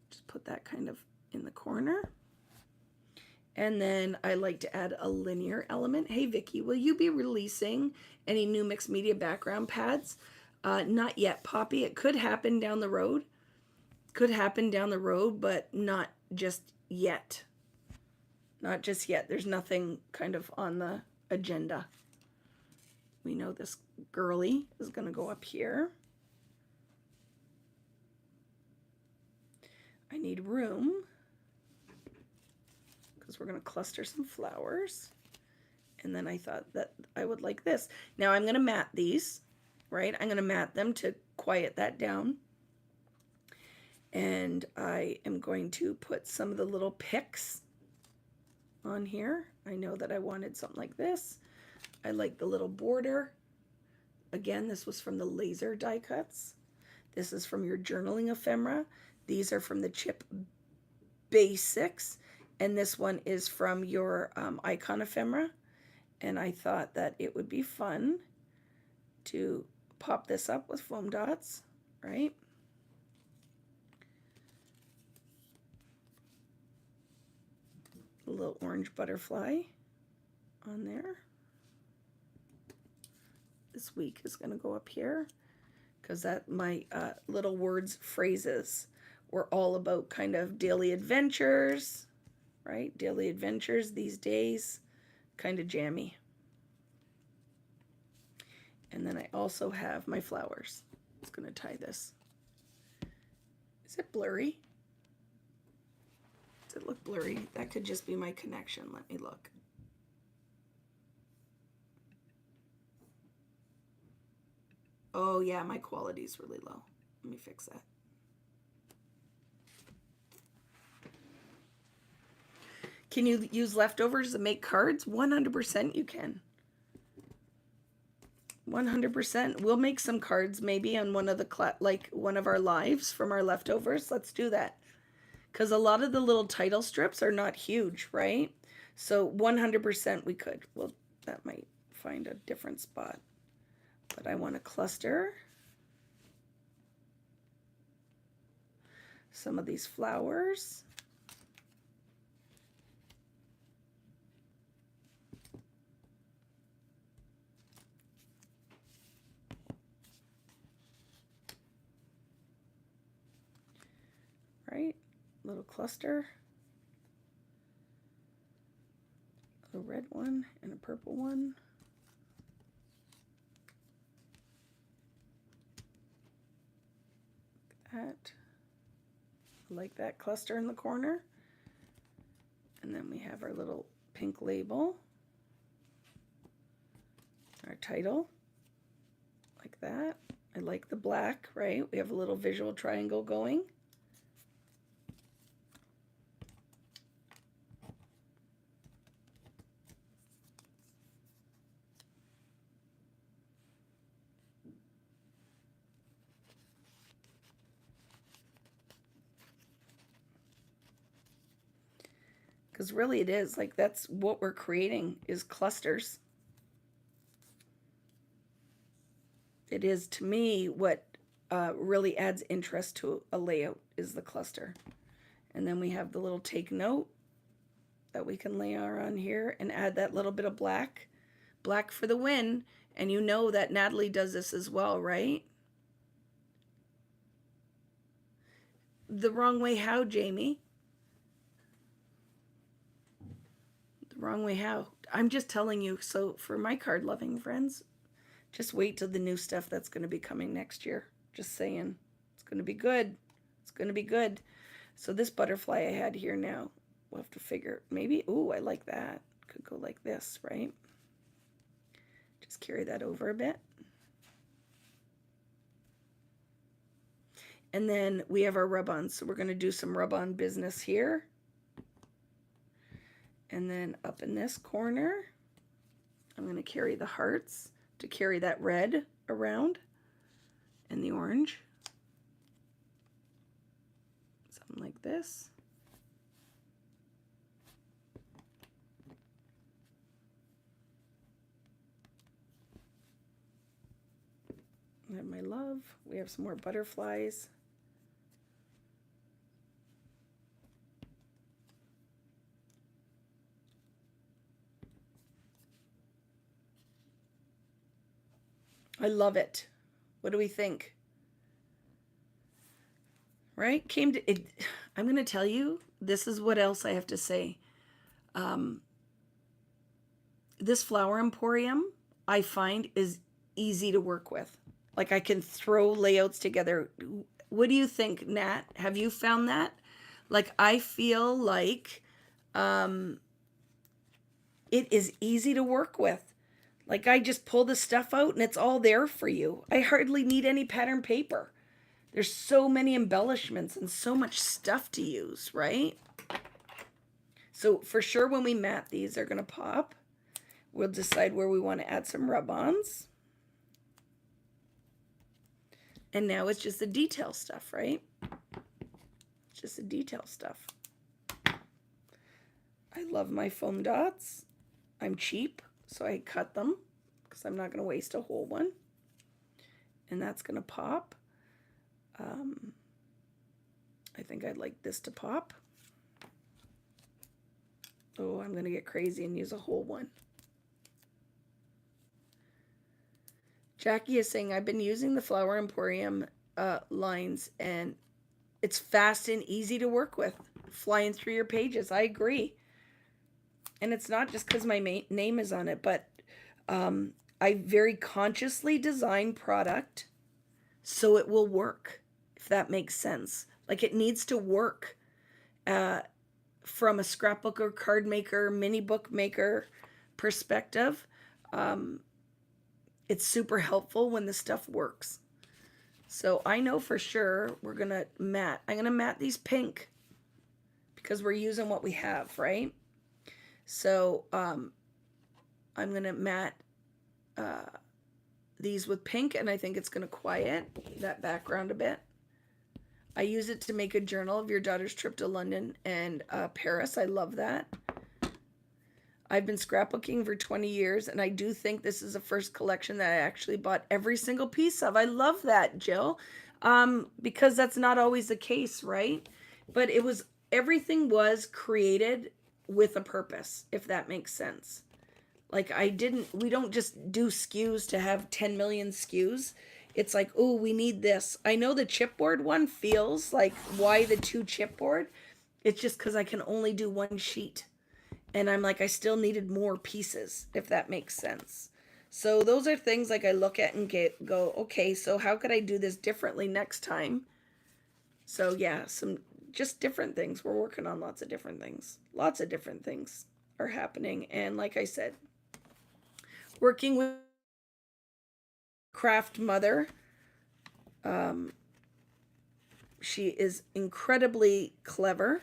Just put that kind of in the corner. And then I like to add a linear element. Hey, Vicki, will you be releasing any new mixed media background pads? Not yet, Poppy. It could happen down the road. Could happen down the road, but not just yet. Not just yet. There's nothing kind of on the agenda. We know this girly is going to go up here. I need room because we're going to cluster some flowers. And then I thought that I would like this. Now I'm going to mat these, right? I'm going to mat them to quiet that down. And I am going to put some of the little picks on here. I know that I wanted something like this. I like the little border. Again, this was from the laser die cuts. This is from your journaling ephemera. These are from the Chip Basics. And this one is from your icon ephemera. And I thought that it would be fun to pop this up with foam dots, right? A little orange butterfly on there. This week is going to go up here because that my little words phrases were all about kind of daily adventures, right? Daily adventures these days, kind of jammy. And then I also have my flowers. I'm just going to tie this. Is it blurry? Does it look blurry? That could just be my connection. Let me look. Oh yeah, my quality is really low. Let me fix that. Can you use leftovers to make cards? 100% you can. 100%. We'll make some cards maybe on one of the one of our lives from our leftovers. Let's do that. Because a lot of the little title strips are not huge, right? So 100% we could. Well, that might find a different spot. But I want to cluster some of these flowers. Right? Little cluster. A red one and a purple one. That. I like that cluster in the corner. And then we have our little pink label. Our title. Like that. I like the black, right? We have a little visual triangle going. Because really it is, like that's what we're creating is clusters. It is, to me, what really adds interest to a layout is the cluster. And then we have the little take note that we can layer on here and add that little bit of black. Black for the win. And you know that Natalie does this as well, right? The wrong way how, Jamie? Wrong way how? I'm just telling you. So for my card loving friends, just wait till the new stuff that's going to be coming next year. Just saying. It's going to be good. It's going to be good. So this butterfly I had here now, we'll have to figure maybe, ooh, I like that. Could go like this, right? Just carry that over a bit. And then we have our rub-ons. So we're going to do some rub-on business here. And then up in this corner, I'm going to carry the hearts to carry that red around and the orange. Something like like this. I have my love. We have some more butterflies. I love it. What do we think? Right? Came to it. I'm going to tell you, this is what else I have to say. This flower emporium, I find, is easy to work with. Like, I can throw layouts together. What do you think, Nat? Have you found that? Like, I feel like it is easy to work with. Like, I just pull the stuff out and it's all there for you. I hardly need any pattern paper. There's so many embellishments and so much stuff to use, right? So for sure when we mat these, they're going to pop. We'll decide where we want to add some rub-ons. And now it's just the detail stuff, right? It's just the detail stuff. I love my foam dots. I'm cheap, so I cut them because I'm not going to waste a whole one. And that's going to pop. I think I'd like this to pop. Oh, I'm going to get crazy and use a whole one. Jackie is saying, I've been using the Flower Emporium lines, and it's fast and easy to work with, flying through your pages. I agree. And it's not just because my name is on it, but I very consciously design product so it will work, if that makes sense. Like, it needs to work from a scrapbooker, card maker, mini book maker perspective. It's super helpful when the stuff works. So I know for sure we're going to mat. I'm going to mat these pink because we're using what we have, right? So I'm going to mat these with pink, and I think it's going to quiet that background a bit. I use it to make a journal of your daughter's trip to London and Paris. I love that. I've been scrapbooking for 20 years, and I do think this is the first collection that I actually bought every single piece of. I love that, Jill, because that's not always the case, right? But everything was created with a purpose, if that makes sense. Like, we don't just do SKUs to have 10 million SKUs. It's like, oh, we need this. I know the chipboard one feels like, why the 2 chipboard? It's just because I can only do 1 sheet. And I'm like, I still needed more pieces, if that makes sense. So those are things like I look at and go, okay, so how could I do this differently next time? So yeah, some just different things. We're working on lots of different things. Lots of different things are happening. And like I said, working with Craft Mother, she is incredibly clever.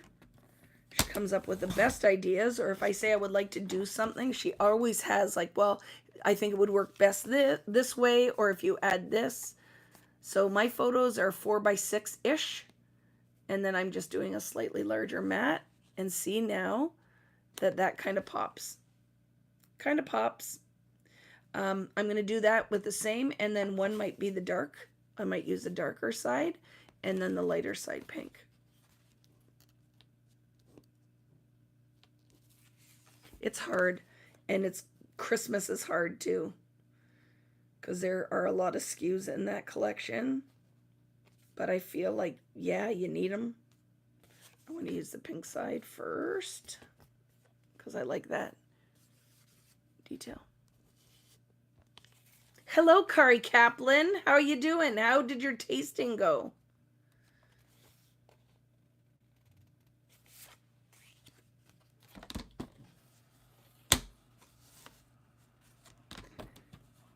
She comes up with the best ideas, or if I say I would like to do something, she always has like, well, I think it would work best this way, or if you add this. So my photos are 4x6-ish, and then I'm just doing a slightly larger mat, and see now that kind of pops. Kind of pops. I'm going to do that with the same, and then one might be the dark. I might use the darker side, and then the lighter side pink. It's hard, and Christmas is hard too, because there are a lot of SKUs in that collection, but I feel like, yeah, you need them. I want to use the pink side first because I like that detail. Hello, Kari Kaplan. How are you doing? How did your tasting go?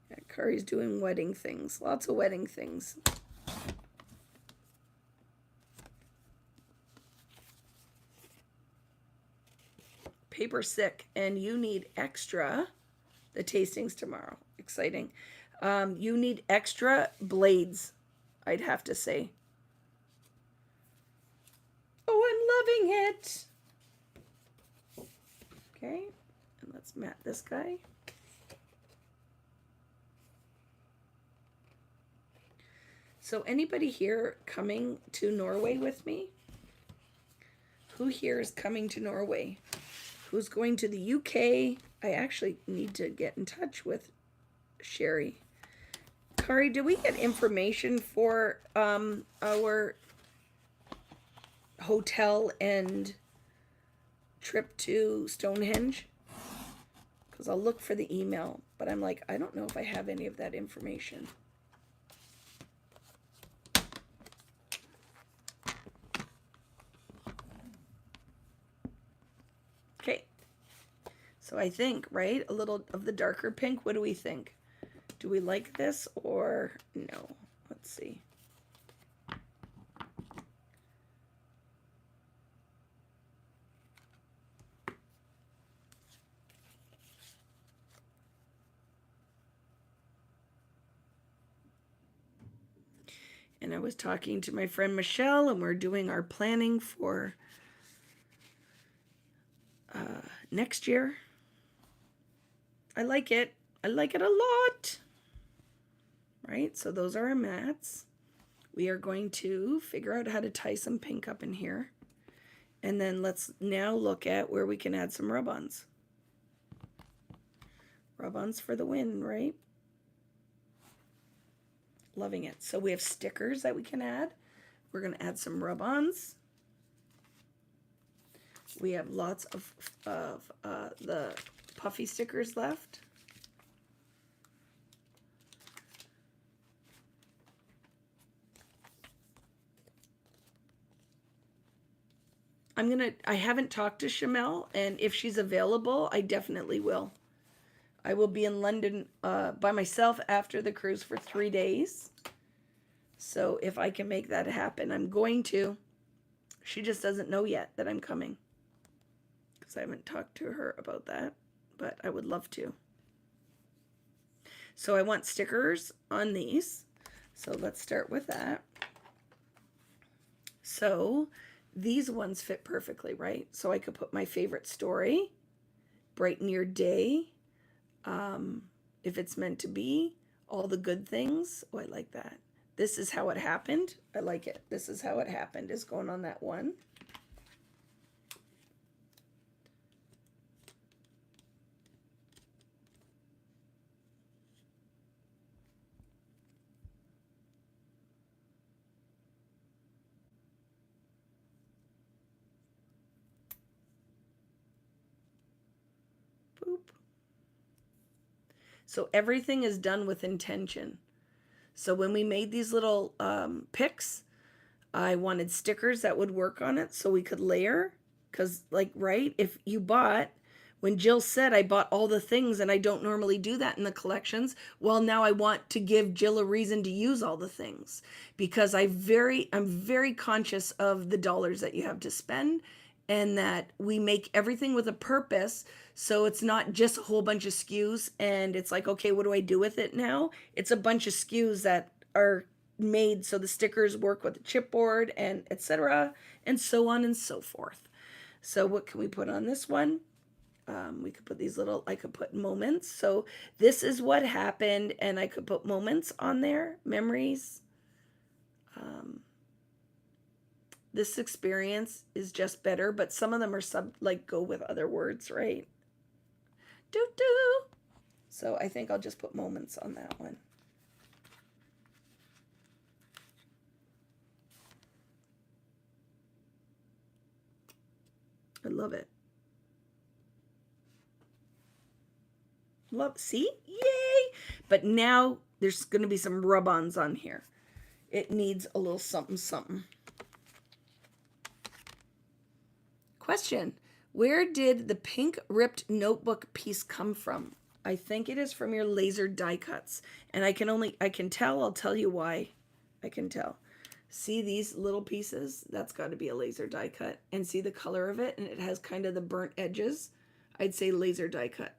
Yeah, Kari's doing wedding things. Lots of wedding things. Paper sick, and you need extra. The tasting's tomorrow. Exciting. You need extra blades, I'd have to say. Oh, doing it. Okay, and let's mat this guy. So anybody here coming to Norway with me? Who here is coming to Norway? Who's going to the UK? I actually need to get in touch with Sherry. Kari, do we get information for our hotel and trip to Stonehenge? Because I'll look for the email, but I'm like, I don't know if I have any of that information. Okay, so I think, right, a little of the darker pink. What do we think? Do we like this or no? Let's see. And I was talking to my friend Michelle, and we're doing our planning for next year. I like it. I like it a lot. Right? So those are our mats. We are going to figure out how to tie some pink up in here. And then let's now look at where we can add some rub-ons. Rub-ons for the win, right? Loving it. So we have stickers that we can add. We're going to add some rub-ons. We have lots of the puffy stickers left. I haven't talked to Shamel, and if she's available, I definitely will. I will be in London by myself after the cruise for 3 days. So if I can make that happen, I'm going to. She just doesn't know yet that I'm coming, because I haven't talked to her about that, but I would love to. So I want stickers on these. So let's start with that. So these ones fit perfectly, right? So I could put my favorite story, brighten your day, if it's meant to be, all the good things. Oh, I like that. This is how it happened. I like it. This is how it happened is going on that one. Boop. So everything is done with intention. So when we made these little picks, I wanted stickers that would work on it so we could layer. Because, like, right, if you bought, when Jill said I bought all the things and I don't normally do that in the collections, well, now I want to give Jill a reason to use all the things, because I'm very conscious of the dollars that you have to spend, and that we make everything with a purpose. So it's not just a whole bunch of SKUs and it's like, okay, what do I do with it now? It's a bunch of SKUs that are made so the stickers work with the chipboard and etc. and so on and so forth. So what can we put on this one? We could put these little, I could put moments. So this is what happened, and I could put moments on there, memories. This experience is just better, but some of them are go with other words, right? So I think I'll just put moments on that one. I love it. See? Yay! But now there's going to be some rub-ons on here. It needs a little something, something. Question: where did the pink ripped notebook piece come from? I think it is from your laser die cuts. And I can tell, I'll tell you why. I can tell. See these little pieces? That's got to be a laser die cut. And see the color of it? And it has kind of the burnt edges. I'd say laser die cut.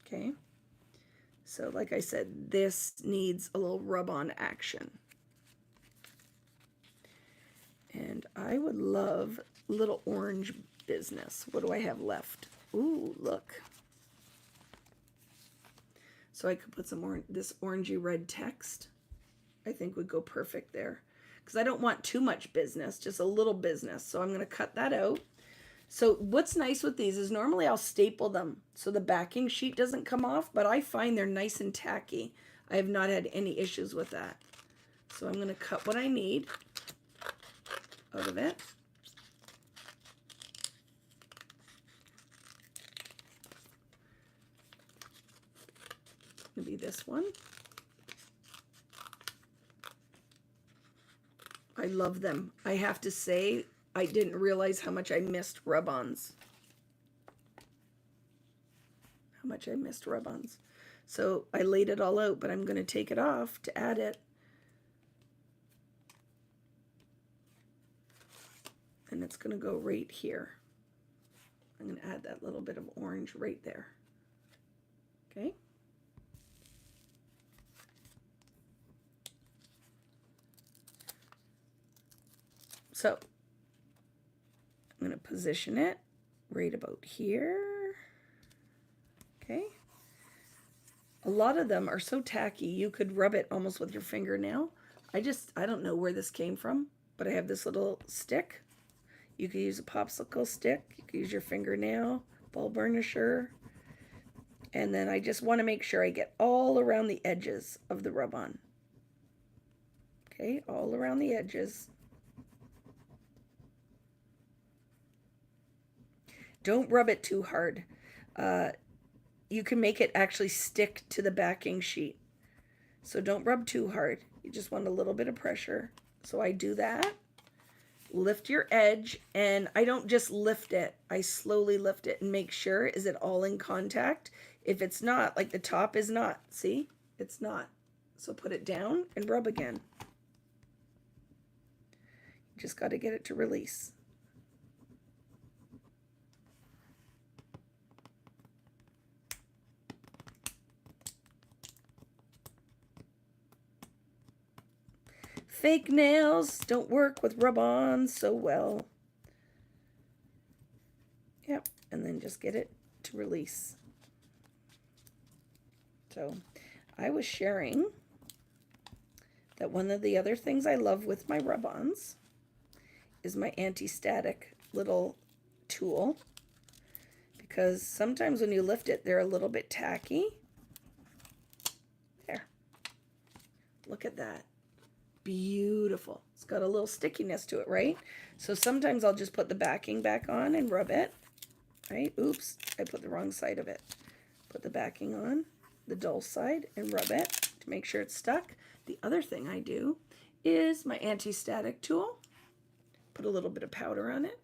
Okay. So like I said, this needs a little rub-on action. And I would love little orange business. What do I have left? Ooh, look. So I could put some this orangey red text. I think would go perfect there. Because I don't want too much business, just a little business. So I'm going to cut that out. So what's nice with these is normally I'll staple them so the backing sheet doesn't come off, but I find they're nice and tacky. I have not had any issues with that. So I'm going to cut what I need out of it. Maybe this one. I love them. I have to say, I didn't realize how much I missed rub-ons. How much I missed rub-ons. So I laid it all out, but I'm going to take it off to add it. And it's going to go right here. I'm going to add that little bit of orange right there. Okay. So I'm going to position it right about here. Okay. A lot of them are so tacky, you could rub it almost with your fingernail. I don't know where this came from, but I have this little stick. You could use a popsicle stick. You could use your fingernail, ball burnisher. And then I just want to make sure I get all around the edges of the rub-on. Okay, all around the edges. Don't rub it too hard. You can make it actually stick to the backing sheet. So don't rub too hard. You just want a little bit of pressure. So I do that. Lift your edge, and I don't just lift it. I slowly lift it and make sure, is it all in contact? If it's not, like the top is not, see? It's not. So put it down and rub again. You just got to get it to release. Fake nails don't work with rub-ons so well. Yep, and then just get it to release. So I was sharing that one of the other things I love with my rub-ons is my anti-static little tool, because sometimes when you lift it, they're a little bit tacky. There. Look at that. Beautiful. It's got a little stickiness to it, right? So sometimes I'll just put the backing back on and rub it, right? Oops, I put the wrong side of it. Put the backing on, the dull side, and rub it to make sure it's stuck. The other thing I do is my anti-static tool. Put a little bit of powder on it.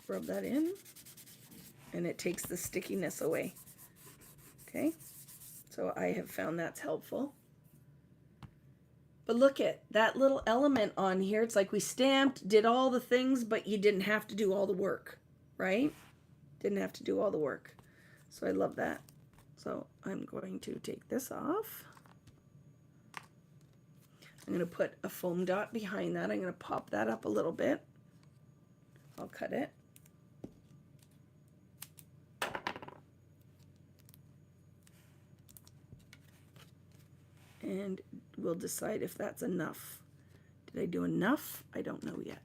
Rub that in, and it takes the stickiness away. Okay, so I have found that's helpful. But look at that little element on here. It's like we stamped, did all the things, but you didn't have to do all the work, right? Didn't have to do all the work. So I love that. So I'm going to take this off. I'm going to put a foam dot behind that. I'm going to pop that up a little bit. I'll cut it. And we'll decide if that's enough. Did I do enough? I don't know yet.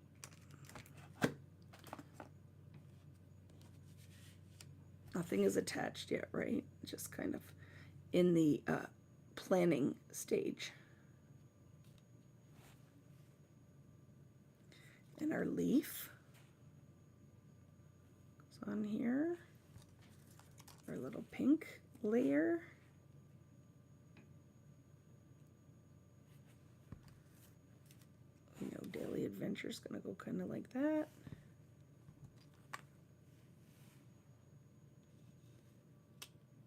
Nothing is attached yet, right? Just kind of in the planning stage. And our leaf goes on here. Our little pink layer. You know, Daily Adventure is going to go kind of like that.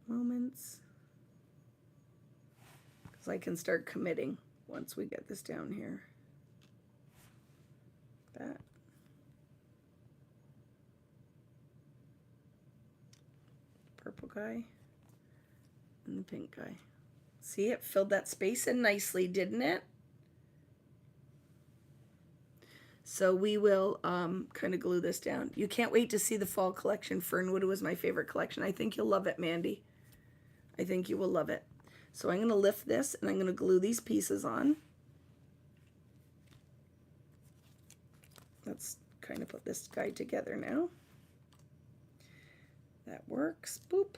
Moments. Because I can start committing once we get this down here. That. guy and the pink guy. See, it filled that space in nicely, didn't it? So we will kind of glue this down. You can't wait to see the fall collection. Fernwood was my favorite collection. I think you'll love it, Mandy. I think you will love it. So I'm going to lift this and I'm going to glue these pieces on. Let's kind of put this guy together now. That works. Boop.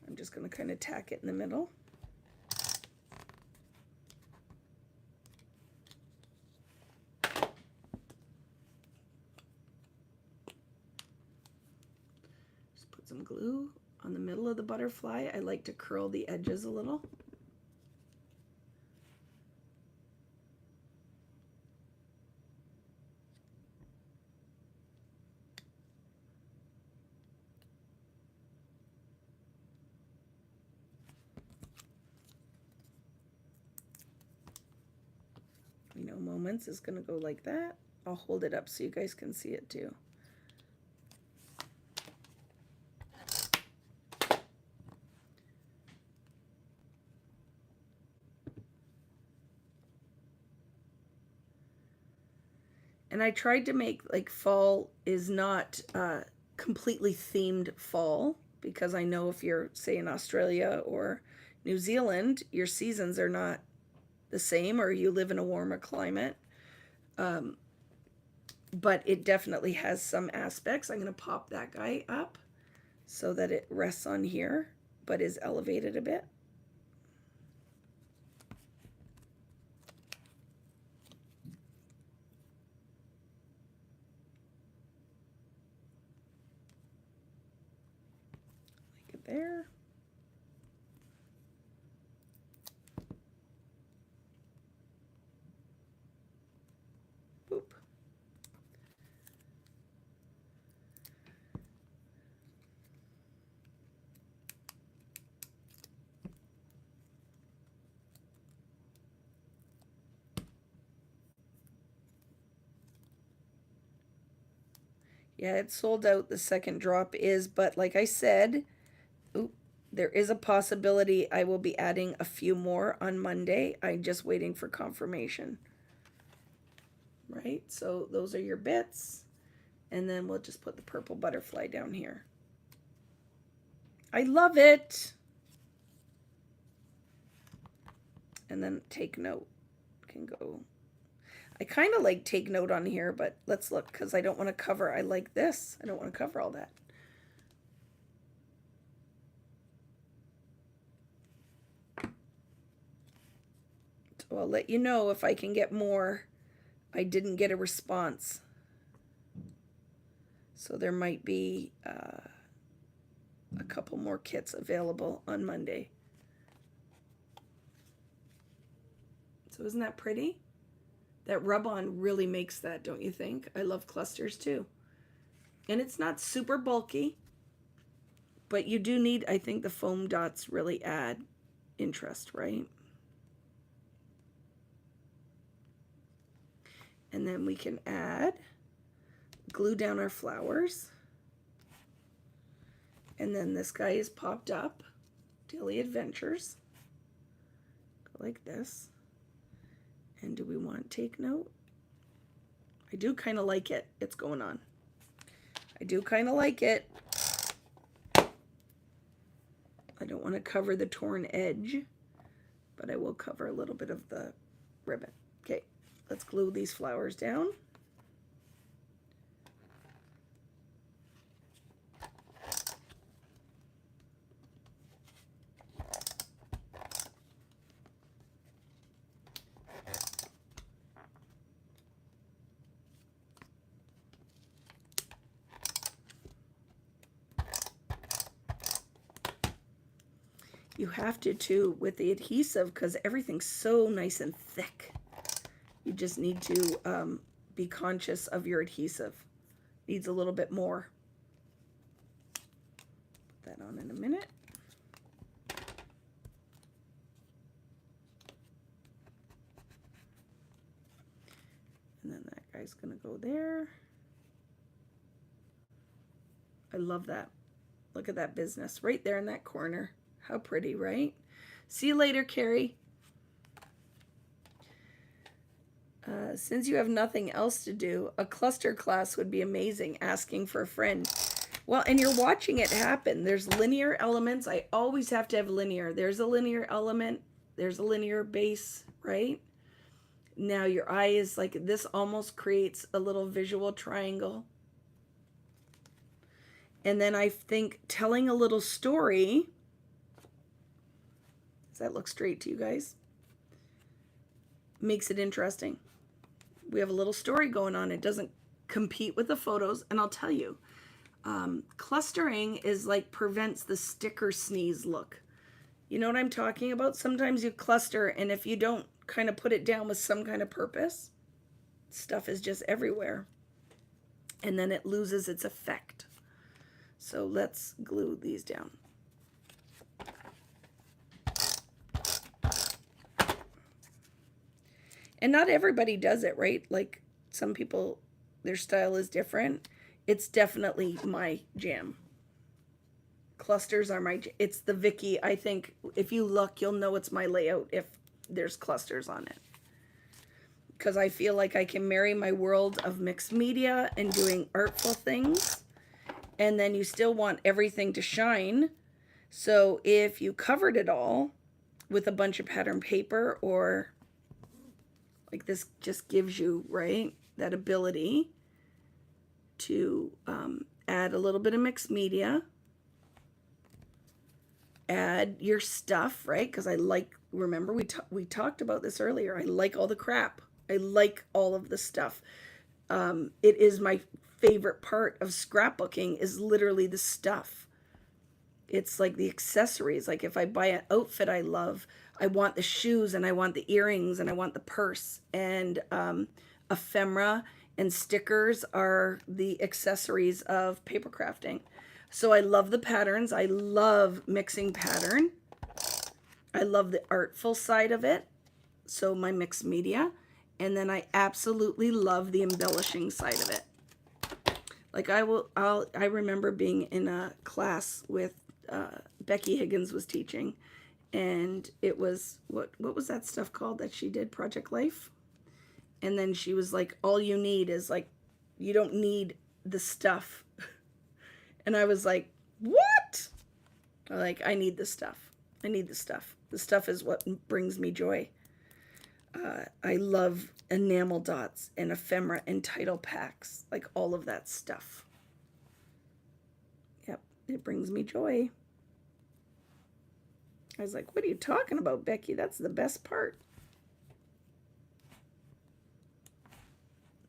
I'm just going to kind of tack it in the middle. Some glue on the middle of the butterfly. I like to curl the edges a little. You know, Moments is going to go like that. I'll hold it up so you guys can see it too. And I tried to make, like, fall is not completely themed fall, because I know if you're, say, in Australia or New Zealand, your seasons are not the same, or you live in a warmer climate. But it definitely has some aspects. I'm going to pop that guy up so that it rests on here, but is elevated a bit. There. Boop. Yeah, it's sold out. The second drop is, but like I said, there is a possibility I will be adding a few more on Monday. I'm just waiting for confirmation. Right, so those are your bits. And then we'll just put the purple butterfly down here. I love it. And then take note can go. I kind of like take note on here, but let's look, because I don't want to cover. I like this. I don't want to cover all that. So I'll let you know if I can get more. I didn't get a response. So there might be a couple more kits available on Monday. So isn't that pretty? That rub-on really makes that, don't you think? I love clusters too. And it's not super bulky, but you do need, I think the foam dots really add interest, right? And then we can add, glue down our flowers. And then this guy is popped up, Daily Adventures. Go like this. And do we want take note? I do kind of like it. It's going on. I do kind of like it. I don't want to cover the torn edge, but I will cover a little bit of the ribbon. Okay, let's glue these flowers down. You have to too with the adhesive, because everything's so nice and thick. You just need to be conscious of your adhesive. Needs a little bit more. Put that on in a minute. And then that guy's gonna go there. I love that. Look Look at that business right there in that corner. How pretty, right? See you later, Carrie. Since you have nothing else to do, a cluster class would be amazing, asking for a friend. Well, and you're watching it happen. There's linear elements. I always have to have linear. There's a linear element. There's a linear base, right? Now your eye is like, this almost creates a little visual triangle. And then I think telling a little story. Does that look straight to you guys? Makes it interesting. We have a little story going on. It doesn't compete with the photos. And I'll tell you, clustering is like prevents the sticker sneeze look. You know what I'm talking about? Sometimes you cluster, and if you don't kind of put it down with some kind of purpose, stuff is just everywhere. And then it loses its effect. So let's glue these down. And not everybody does it, right? Like some people, their style is different. It's definitely my jam. Clusters are my jam. It's the Vicki. I think if you look, you'll know it's my layout if there's clusters on it. Because I feel like I can marry my world of mixed media and doing artful things. And then you still want everything to shine. So if you covered it all with a bunch of pattern paper, or like this just gives you, right, that ability to add a little bit of mixed media, add your stuff, right? Because I like, remember we talked about this earlier. I like all the crap. I like all of the stuff. It is my favorite part of scrapbooking is literally the stuff. It's like the accessories. Like if I buy an outfit I love, I want the shoes and I want the earrings and I want the purse, and ephemera and stickers are the accessories of paper crafting. So I love the patterns. I love mixing pattern. I love the artful side of it. So my mixed media. And then I absolutely love the embellishing side of it. Like I remember being in a class with Becky Higgins was teaching, and it was, what was that stuff called that she did, Project Life? And then she was like, all you need is like, you don't need the stuff. And I was like, what? Like, I need the stuff. I need the stuff. The stuff is what brings me joy. I love enamel dots and ephemera and title packs, like all of that stuff. Yep, it brings me joy. I was like, what are you talking about, Becky? That's the best part.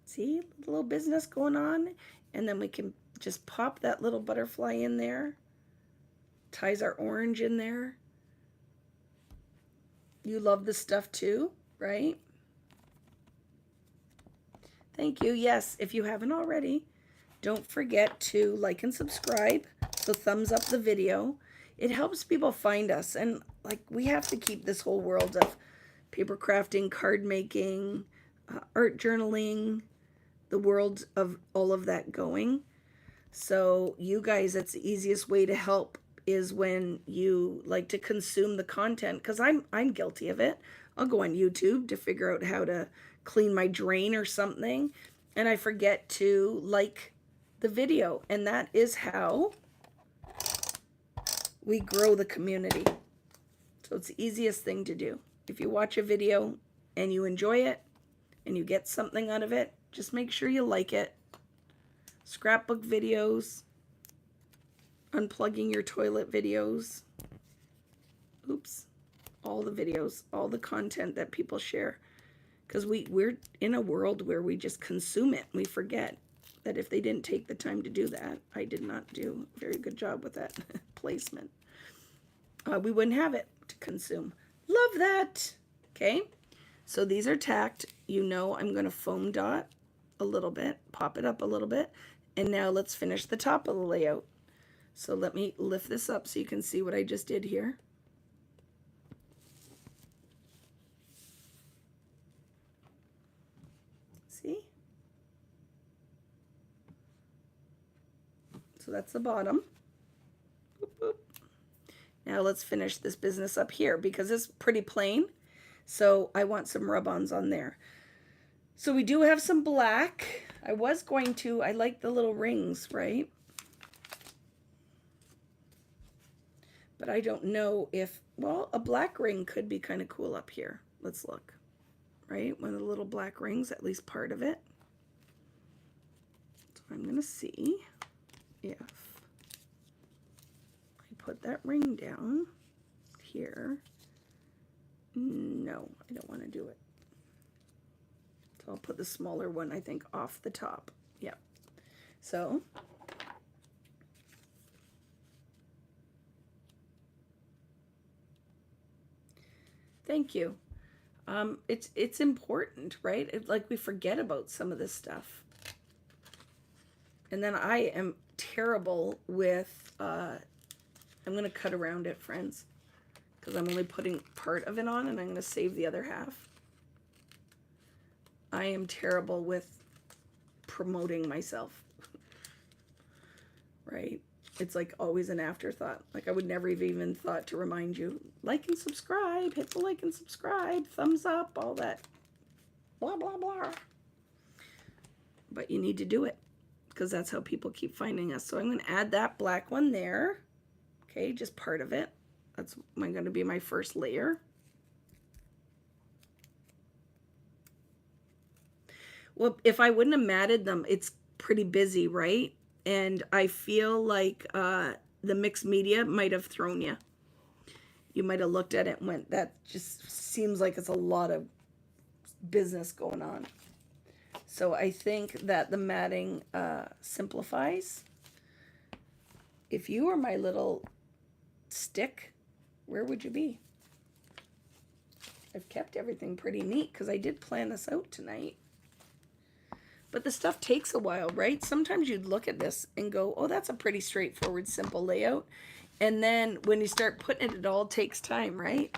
See, a little business going on, and then we can just pop that little butterfly in there. Ties our orange in there. You love the stuff too, right? Thank you. Yes, if you haven't already, don't forget to like and subscribe. So thumbs up the video. It helps people find us. And like, we have to keep this whole world of paper crafting, card making, art journaling, the world of all of that going. So you guys, that's the easiest way to help is when you like to consume the content, because I'm guilty of it. I'll go on YouTube to figure out how to clean my drain or something, and I forget to like the video, and that is how we grow the community. So it's the easiest thing to do. If you watch a video and you enjoy it and you get something out of it, just make sure you like it. Scrapbook videos, unplugging your toilet videos, oops, all the videos, all the content that people share. Because we're in a world where we just consume it. We forget that if they didn't take the time to do that, I did not do a very good job with that placement. We wouldn't have it to consume. Love that. Okay, so these are tacked. You know I'm going to foam dot a little bit, pop it up a little bit. And now let's finish the top of the layout. So let me lift this up so you can see what I just did here. See? So that's the bottom. Now let's finish this business up here because it's pretty plain. So I want some rub-ons on there. So we do have some black. I like the little rings, right? But I don't know if, well, a black ring could be kind of cool up here. Let's look, right? One of the little black rings, at least part of it. So I'm going to see if I put that ring down here. No, I don't want to do it. So I'll put the smaller one, I think, off the top. Yep. So thank you. It's important, right? Like we forget about some of this stuff. And then I am terrible with, I'm going to cut around it, friends, because I'm only putting part of it on and I'm going to save the other half. I am terrible with promoting myself, right? It's like always an afterthought. Like I would never have even thought to remind you, like and subscribe, hit the like and subscribe, thumbs up, all that, blah, blah, blah. But you need to do it because that's how people keep finding us. So I'm going to add that black one there. Okay, just part of it. That's going to be my first layer. Well, if I wouldn't have matted them, it's pretty busy, right? And I feel like the mixed media might have thrown you. You might have looked at it and went, that just seems like it's a lot of business going on. So I think that the matting simplifies. If you were my little stick, where would you be? I've kept everything pretty neat because I did plan this out tonight. But the stuff takes a while, right? Sometimes you'd look at this and go, oh, that's a pretty straightforward, simple layout. And then when you start putting it, it all takes time, right?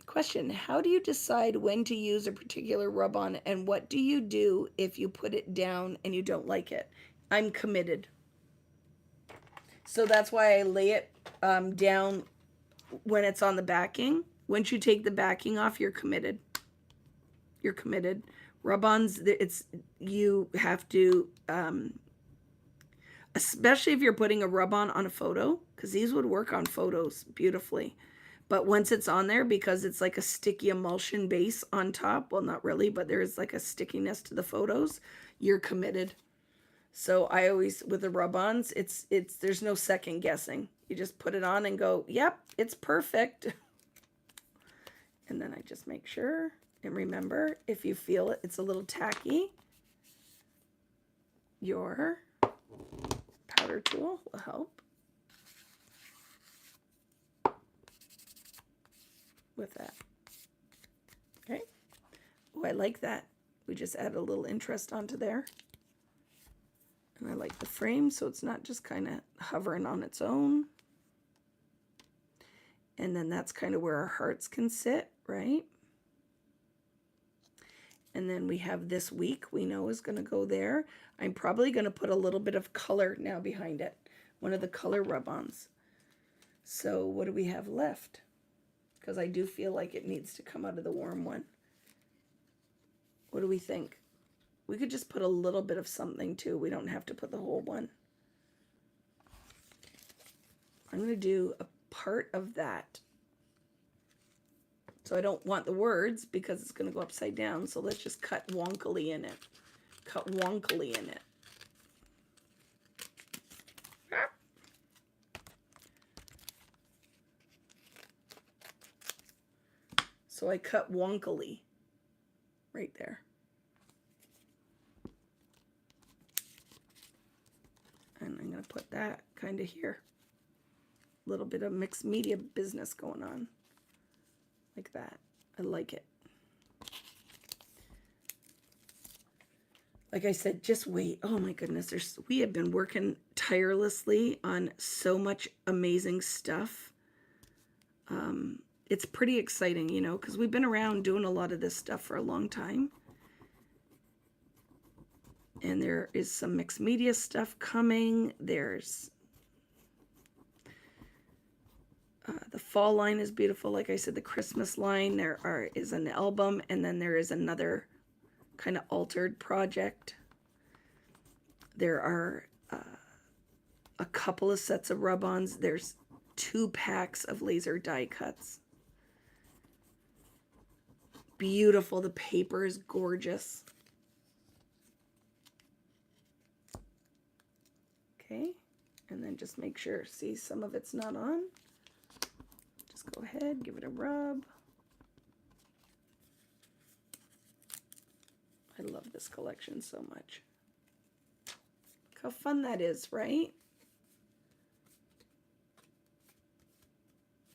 Question, how do you decide when to use a particular rub-on and what do you do if you put it down and you don't like it? I'm committed. So that's why I lay it down when it's on the backing. Once you take the backing off, you're committed. You're committed. Rub-ons, you have to, especially if you're putting a rub-on on a photo, because these would work on photos beautifully. But once it's on there, because it's like a sticky emulsion base on top, well, not really, but there's like a stickiness to the photos, you're committed. So I always, with the rub-ons, there's no second guessing. You just put it on and go, yep, it's perfect. And then I just make sure. And remember, if you feel it's a little tacky, your powder tool will help with that. Okay. Oh, I like that. We just add a little interest onto there. And I like the frame, so it's not just kind of hovering on its own. And then that's kind of where our hearts can sit, right? And then we have this week we know is going to go there. I'm probably going to put a little bit of color now behind it. One of the color rub-ons. So what do we have left? Because I do feel like it needs to come out of the warm one. What do we think? We could just put a little bit of something too. We don't have to put the whole one. I'm going to do a part of that. So I don't want the words because it's going to go upside down. So let's just cut wonkily in it. Cut wonkily in it. So I cut wonkily right there. And I'm going to put that kind of here. A little bit of mixed media business going on. Like that. I like it. Like I said, just wait. Oh my goodness. We have been working tirelessly on so much amazing stuff. It's pretty exciting, you know, because we've been around doing a lot of this stuff for a long time. And there is some mixed media stuff coming. There's fall line is beautiful. Like I said, the Christmas line, is an album, and then there is another kind of altered project. There are a couple of sets of rub-ons. There's 2 packs of laser die cuts. Beautiful. The paper is gorgeous. Okay, and then just make sure, see, some of it's not on. Just go ahead, give it a rub. I love this collection so much. Look how fun that is, right?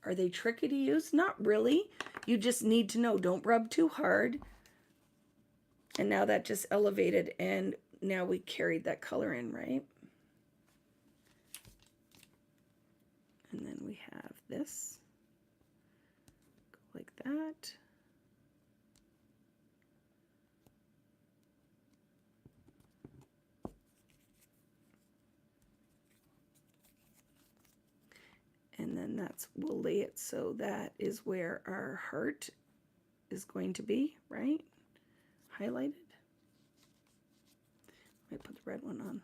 Are they tricky to use? Not really. You just need to know, don't rub too hard. And now that just elevated, and now we carried that color in, right? And then we have this. Go like that. And then we'll lay it so that is where our heart is going to be, right? Highlighted. I put the red one on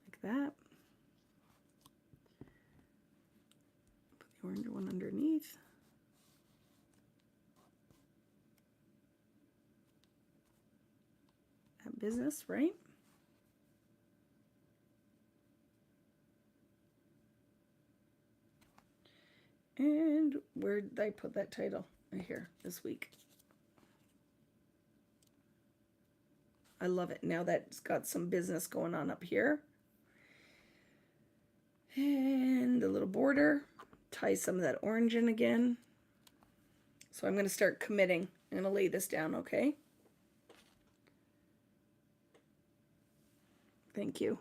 like that. Put the orange one underneath. That business, right? And where did I put that title? Right here, this week. I love it. Now that's got some business going on up here. And a little border. Tie some of that orange in again. So I'm going to start committing. I'm going to lay this down, okay? Thank you.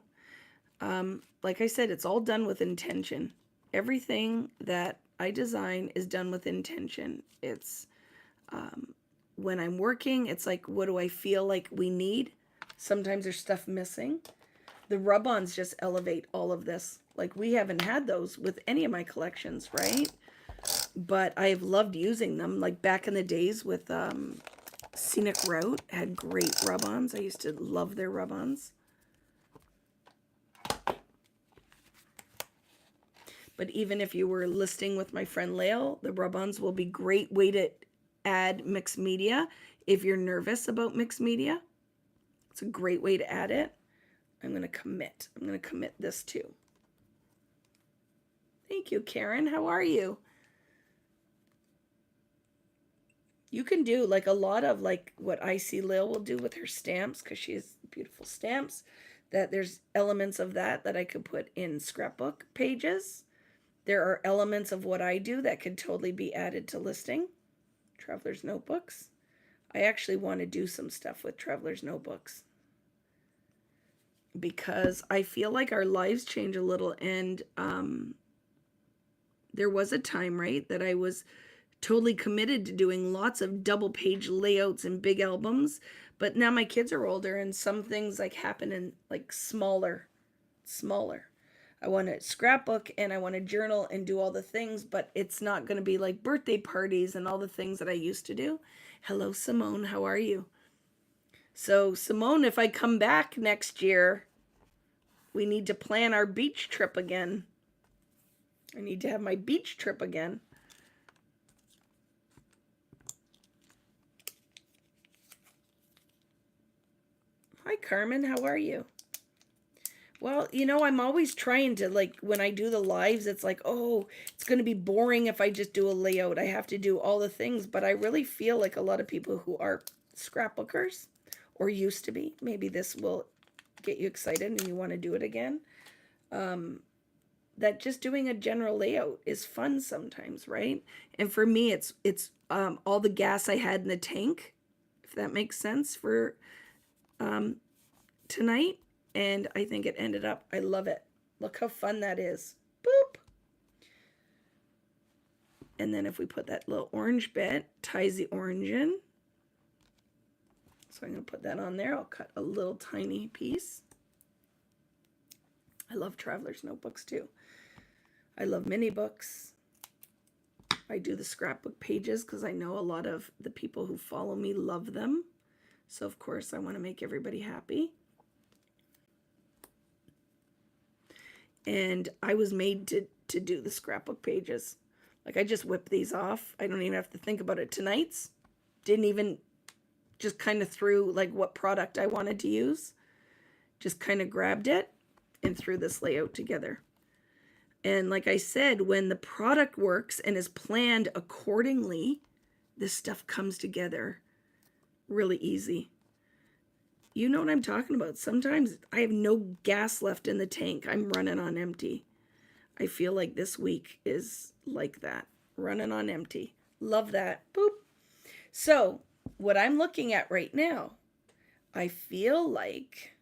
Like I said, it's all done with intention. Everything that I design is done with intention. It's when I'm working, it's like, what do I feel like we need? Sometimes there's stuff missing. The rub-ons just elevate all of this. Like, we haven't had those with any of my collections, right? But I've loved using them. Like back in the days with Scenic Route, had great rub-ons. I used to love their rub-ons. But even if you were listing with my friend Lael, the rub-ons will be a great way to add mixed media. If you're nervous about mixed media, it's a great way to add it. I'm going to commit. I'm going to commit this too. Thank you, Karen. How are you? You can do like a lot of like what I see Lael will do with her stamps, because she has beautiful stamps, that there's elements of that I could put in scrapbook pages. There are elements of what I do that could totally be added to listing. Traveler's Notebooks. I actually want to do some stuff with Traveler's Notebooks, because I feel like our lives change a little, and there was a time, right, that I was totally committed to doing lots of double page layouts and big albums, but now my kids are older and some things like happen in like smaller. I want to scrapbook and I want to journal and do all the things, but it's not going to be like birthday parties and all the things that I used to do. Hello, Simone. How are you? So, Simone, if I come back next year, we need to plan our beach trip again. I need to have my beach trip again. Hi, Carmen. How are you? Well, you know, I'm always trying to, like, when I do the lives, it's like, oh, it's going to be boring if I just do a layout. I have to do all the things. But I really feel like a lot of people who are scrapbookers, or used to be, maybe this will get you excited and you want to do it again, that just doing a general layout is fun sometimes, right? And for me, it's all the gas I had in the tank, if that makes sense, for tonight. And I think it ended up, I love it. Look how fun that is. Boop. And then if we put that little orange bit, ties the orange in. So I'm going to put that on there. I'll cut a little tiny piece. I love Traveler's Notebooks too. I love mini books. I do the scrapbook pages because I know a lot of the people who follow me love them. So of course I want to make everybody happy. And I was made to do the scrapbook pages. Like I just whip these off. I don't even have to think about it. Tonight's didn't even, just kind of threw like what product I wanted to use. Just kind of grabbed it and threw this layout together. And like I said, when the product works and is planned accordingly, this stuff comes together really easy. You know what I'm talking about. Sometimes I have no gas left in the tank. I'm running on empty. I feel like this week is like that. Running on empty. Love that. Boop. So what I'm looking at right now, I feel like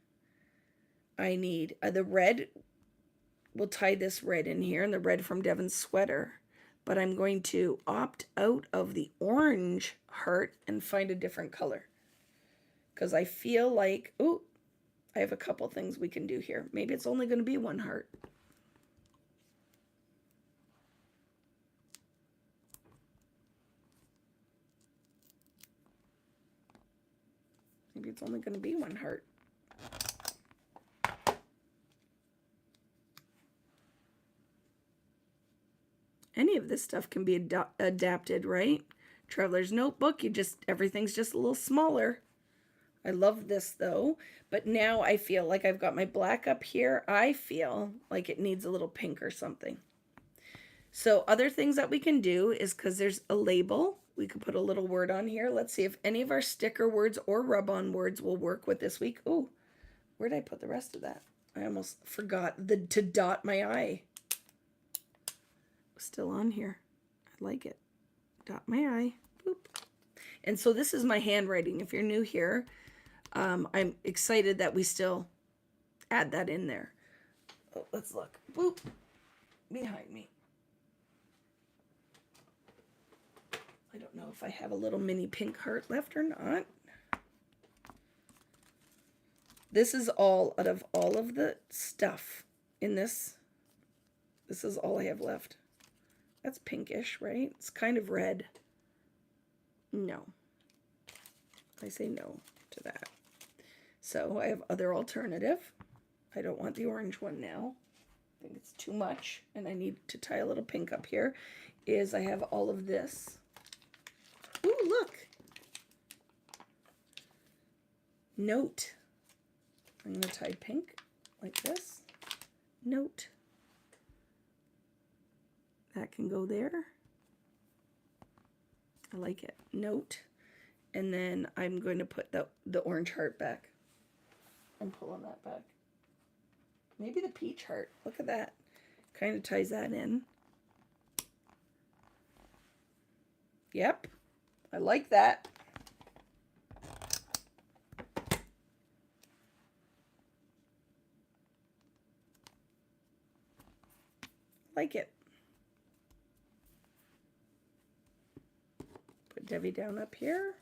I need the red. We'll tie this red in here, and the red from Devin's sweater. But I'm going to opt out of the orange heart and find a different color. Because I feel like, ooh, I have a couple things we can do here. Maybe it's only going to be one heart. Maybe it's only going to be one heart. Any of this stuff can be adapted, right? Traveler's Notebook, everything's just a little smaller. I love this though, but now I feel like I've got my black up here. I feel like it needs a little pink or something. So other things that we can do is, because there's a label, we could put a little word on here. Let's see if any of our sticker words or rub-on words will work with this week. Oh, where did I put the rest of that? I almost forgot to dot my I. Still on here. I like it. Dot my I. Boop. And so this is my handwriting. If you're new here, I'm excited that we still add that in there. Oh, let's look. Boop. Behind me. I don't know if I have a little mini pink heart left or not. This is all out of all of the stuff in this. This is all I have left. That's pinkish, right? It's kind of red. No. I say no to that. So I have other alternative. I don't want the orange one now. I think it's too much, and I need to tie a little pink up here. Is I have all of this. Ooh, look. Note. I'm going to tie pink like this. Note. That can go there. I like it. Note. And then I'm going to put the orange heart back. I'm pulling that back. Maybe the peach heart. Look at that. Kind of ties that in. Yep. I like that. Like it. Put Debbie down up here.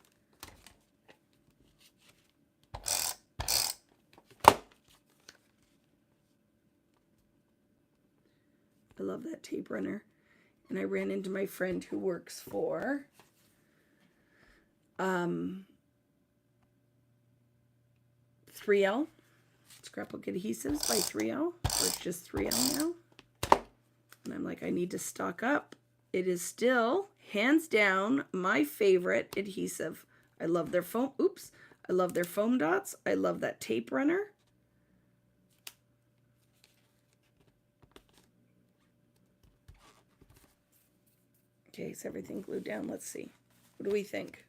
I love that tape runner. And I ran into my friend who works for 3L, Scrapbook Adhesives by 3L, or it's just 3L now. And I'm like, I need to stock up. It is still, hands down, my favorite adhesive. I love their foam, oops, I love their foam dots. I love that tape runner. Okay, is everything glued down? Let's see. What do we think?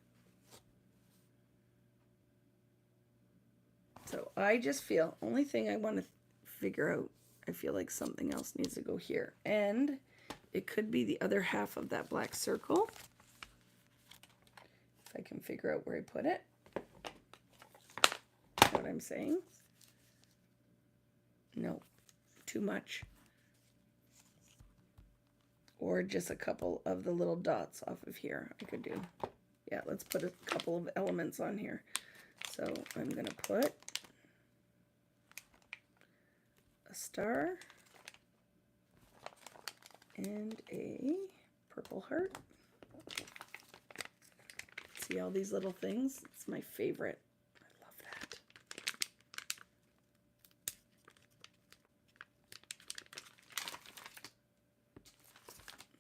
So I just feel, only thing I want to figure out, I feel like something else needs to go here. And it could be the other half of that black circle. If I can figure out where I put it. You know what I'm saying? No, too much. Or just a couple of the little dots off of here I could do. Yeah, let's put a couple of elements on here. So I'm going to put a star. And a purple heart. See all these little things? It's my favorite. I love that.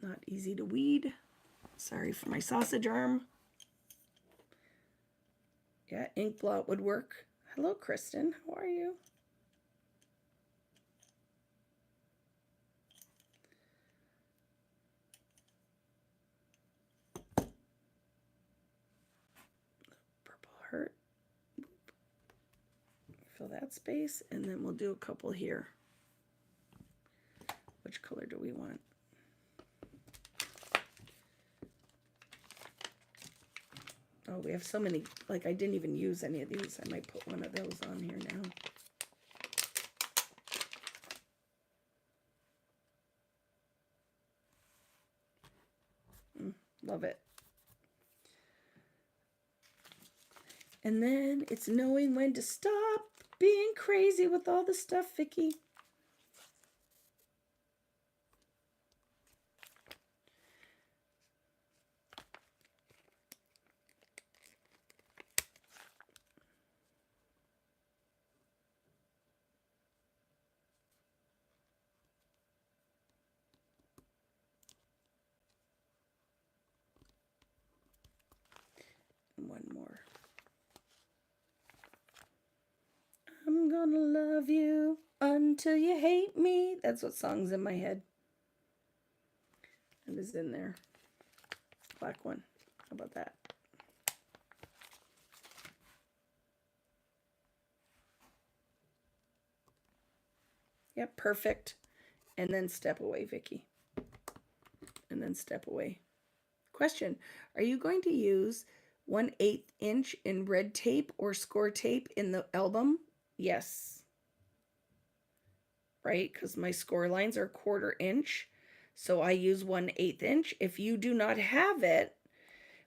Not easy to weed. Sorry for my sausage arm. Yeah, ink blot would work. Hello, Kristen. How are you? Purple heart. Fill that space, and then we'll do a couple here. Which color do we want? Oh, we have so many, like I didn't even use any of these. I might put one of those on here now. Love it. And then it's knowing when to stop being crazy with all the stuff, Vicki. One more. I'm gonna love you until you hate me. That's what song's in my head. It is in there. Black one. How about that? Yep, perfect. And then step away, Vicki. And then step away. Question: are you going to use 1/8 inch in red tape or score tape in the album? Yes. Right? Because my score lines are 1/4 inch. So I use 1/8 inch. If you do not have it,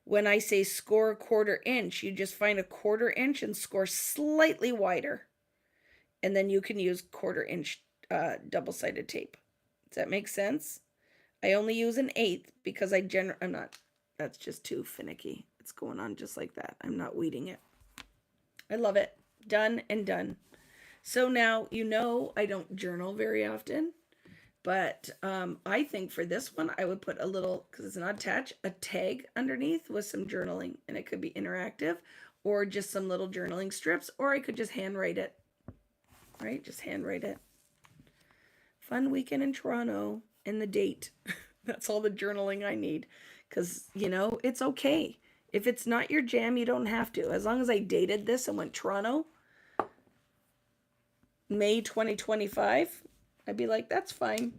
when I say score 1/4 inch, you just find a 1/4 inch and score slightly wider. And then you can use 1/4 inch double-sided tape. Does that make sense? I only use 1/8 because I'm not, that's just too finicky. It's going on just like that. I'm not weeding it. I love it. Done and done. So now, you know, I don't journal very often, but I think for this one, I would put a little, because it's not attached, a tag underneath with some journaling, and it could be interactive or just some little journaling strips, or I could just handwrite it, right? Just handwrite it. Fun weekend in Toronto and the date. That's all the journaling I need, because, you know, it's okay. If it's not your jam, you don't have to. As long as I dated this and went Toronto, May 2025, I'd be like, that's fine.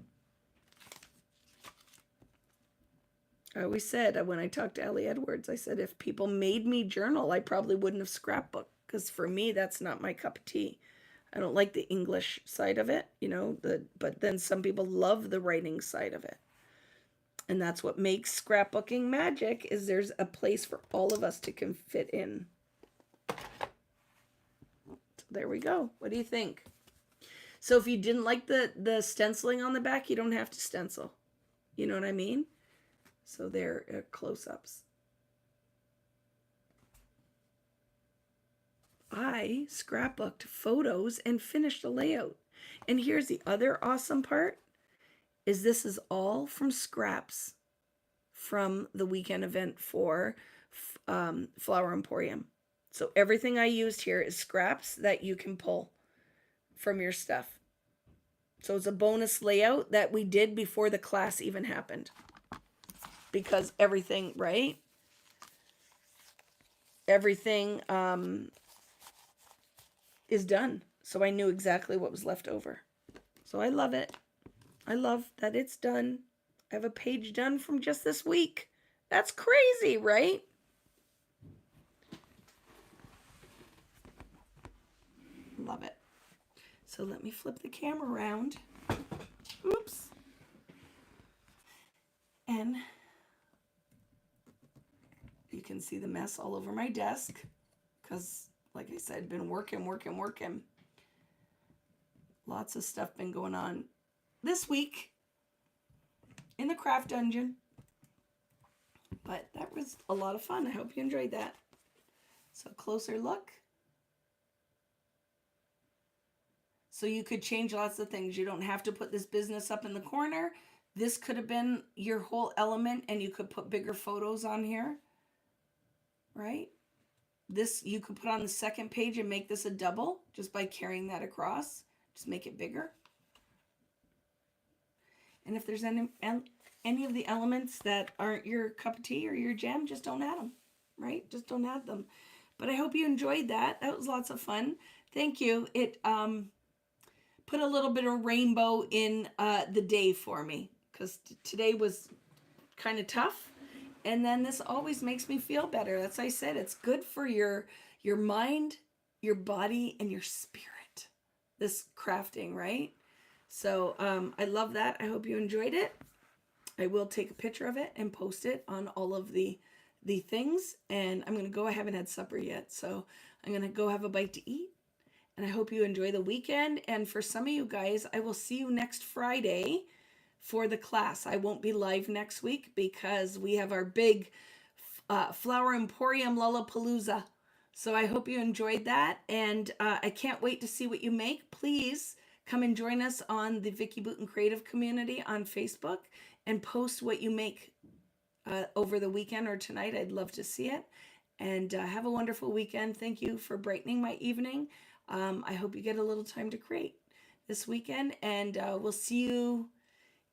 I always said, when I talked to Ellie Edwards, I said, if people made me journal, I probably wouldn't have scrapbooked, because for me, that's not my cup of tea. I don't like the English side of it, you know, but then some people love the writing side of it. And that's what makes scrapbooking magic, is there's a place for all of us to can fit in. So there we go. What do you think? So if you didn't like the stenciling on the back, you don't have to stencil. You know what I mean? So they're close-ups. I scrapbooked photos and finished the layout. And here's the other awesome part, is this is all from scraps from the weekend event for Flower Emporium. So everything I used here is scraps that you can pull from your stuff. So it's a bonus layout that we did before the class even happened. Because everything, right? Everything is done. So I knew exactly what was left over. So I love it. I love that it's done. I have a page done from just this week. That's crazy, right? Love it. So let me flip the camera around. Oops. And you can see the mess all over my desk, because, like I said, been working. Lots of stuff been going on this week. in the craft dungeon. But that was a lot of fun. I hope you enjoyed that. So closer look. So you could change lots of things. You don't have to put this business up in the corner. This could have been your whole element, and you could put bigger photos on here, right? This you could put on the second page and make this a double just by carrying that across. Just make it bigger. And if there's any of the elements that aren't your cup of tea or your jam, just don't add them, right? Just don't add them. But I hope you enjoyed that. That was lots of fun. Thank you. It put a little bit of rainbow in the day for me, because today was kind of tough. And then this always makes me feel better. As I said, it's good for your mind, your body, and your spirit. This crafting, right? So I love that. I hope you enjoyed it. I will take a picture of it and post it on all of the things. And I'm going to go, I haven't had supper yet, so I'm going to go have a bite to eat. And I hope you enjoy the weekend. And for some of you guys, I will see you next Friday for the class. I won't be live next week because we have our big Flower Emporium Lollapalooza. So I hope you enjoyed that. And I can't wait to see what you make. Please come and join us on the Vicki Boutin Creative Community on Facebook and post what you make over the weekend or tonight. I'd love to see it. And have a wonderful weekend. Thank you for brightening my evening. I hope you get a little time to create this weekend, and we'll see you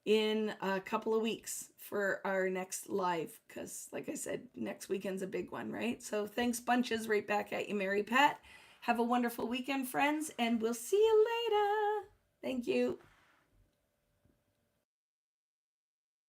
in a couple of weeks for our next live, because like I said, next weekend's a big one, right? So thanks bunches. Right back at you, Mary Pat. Have a wonderful weekend, friends, and we'll see you later. Thank you.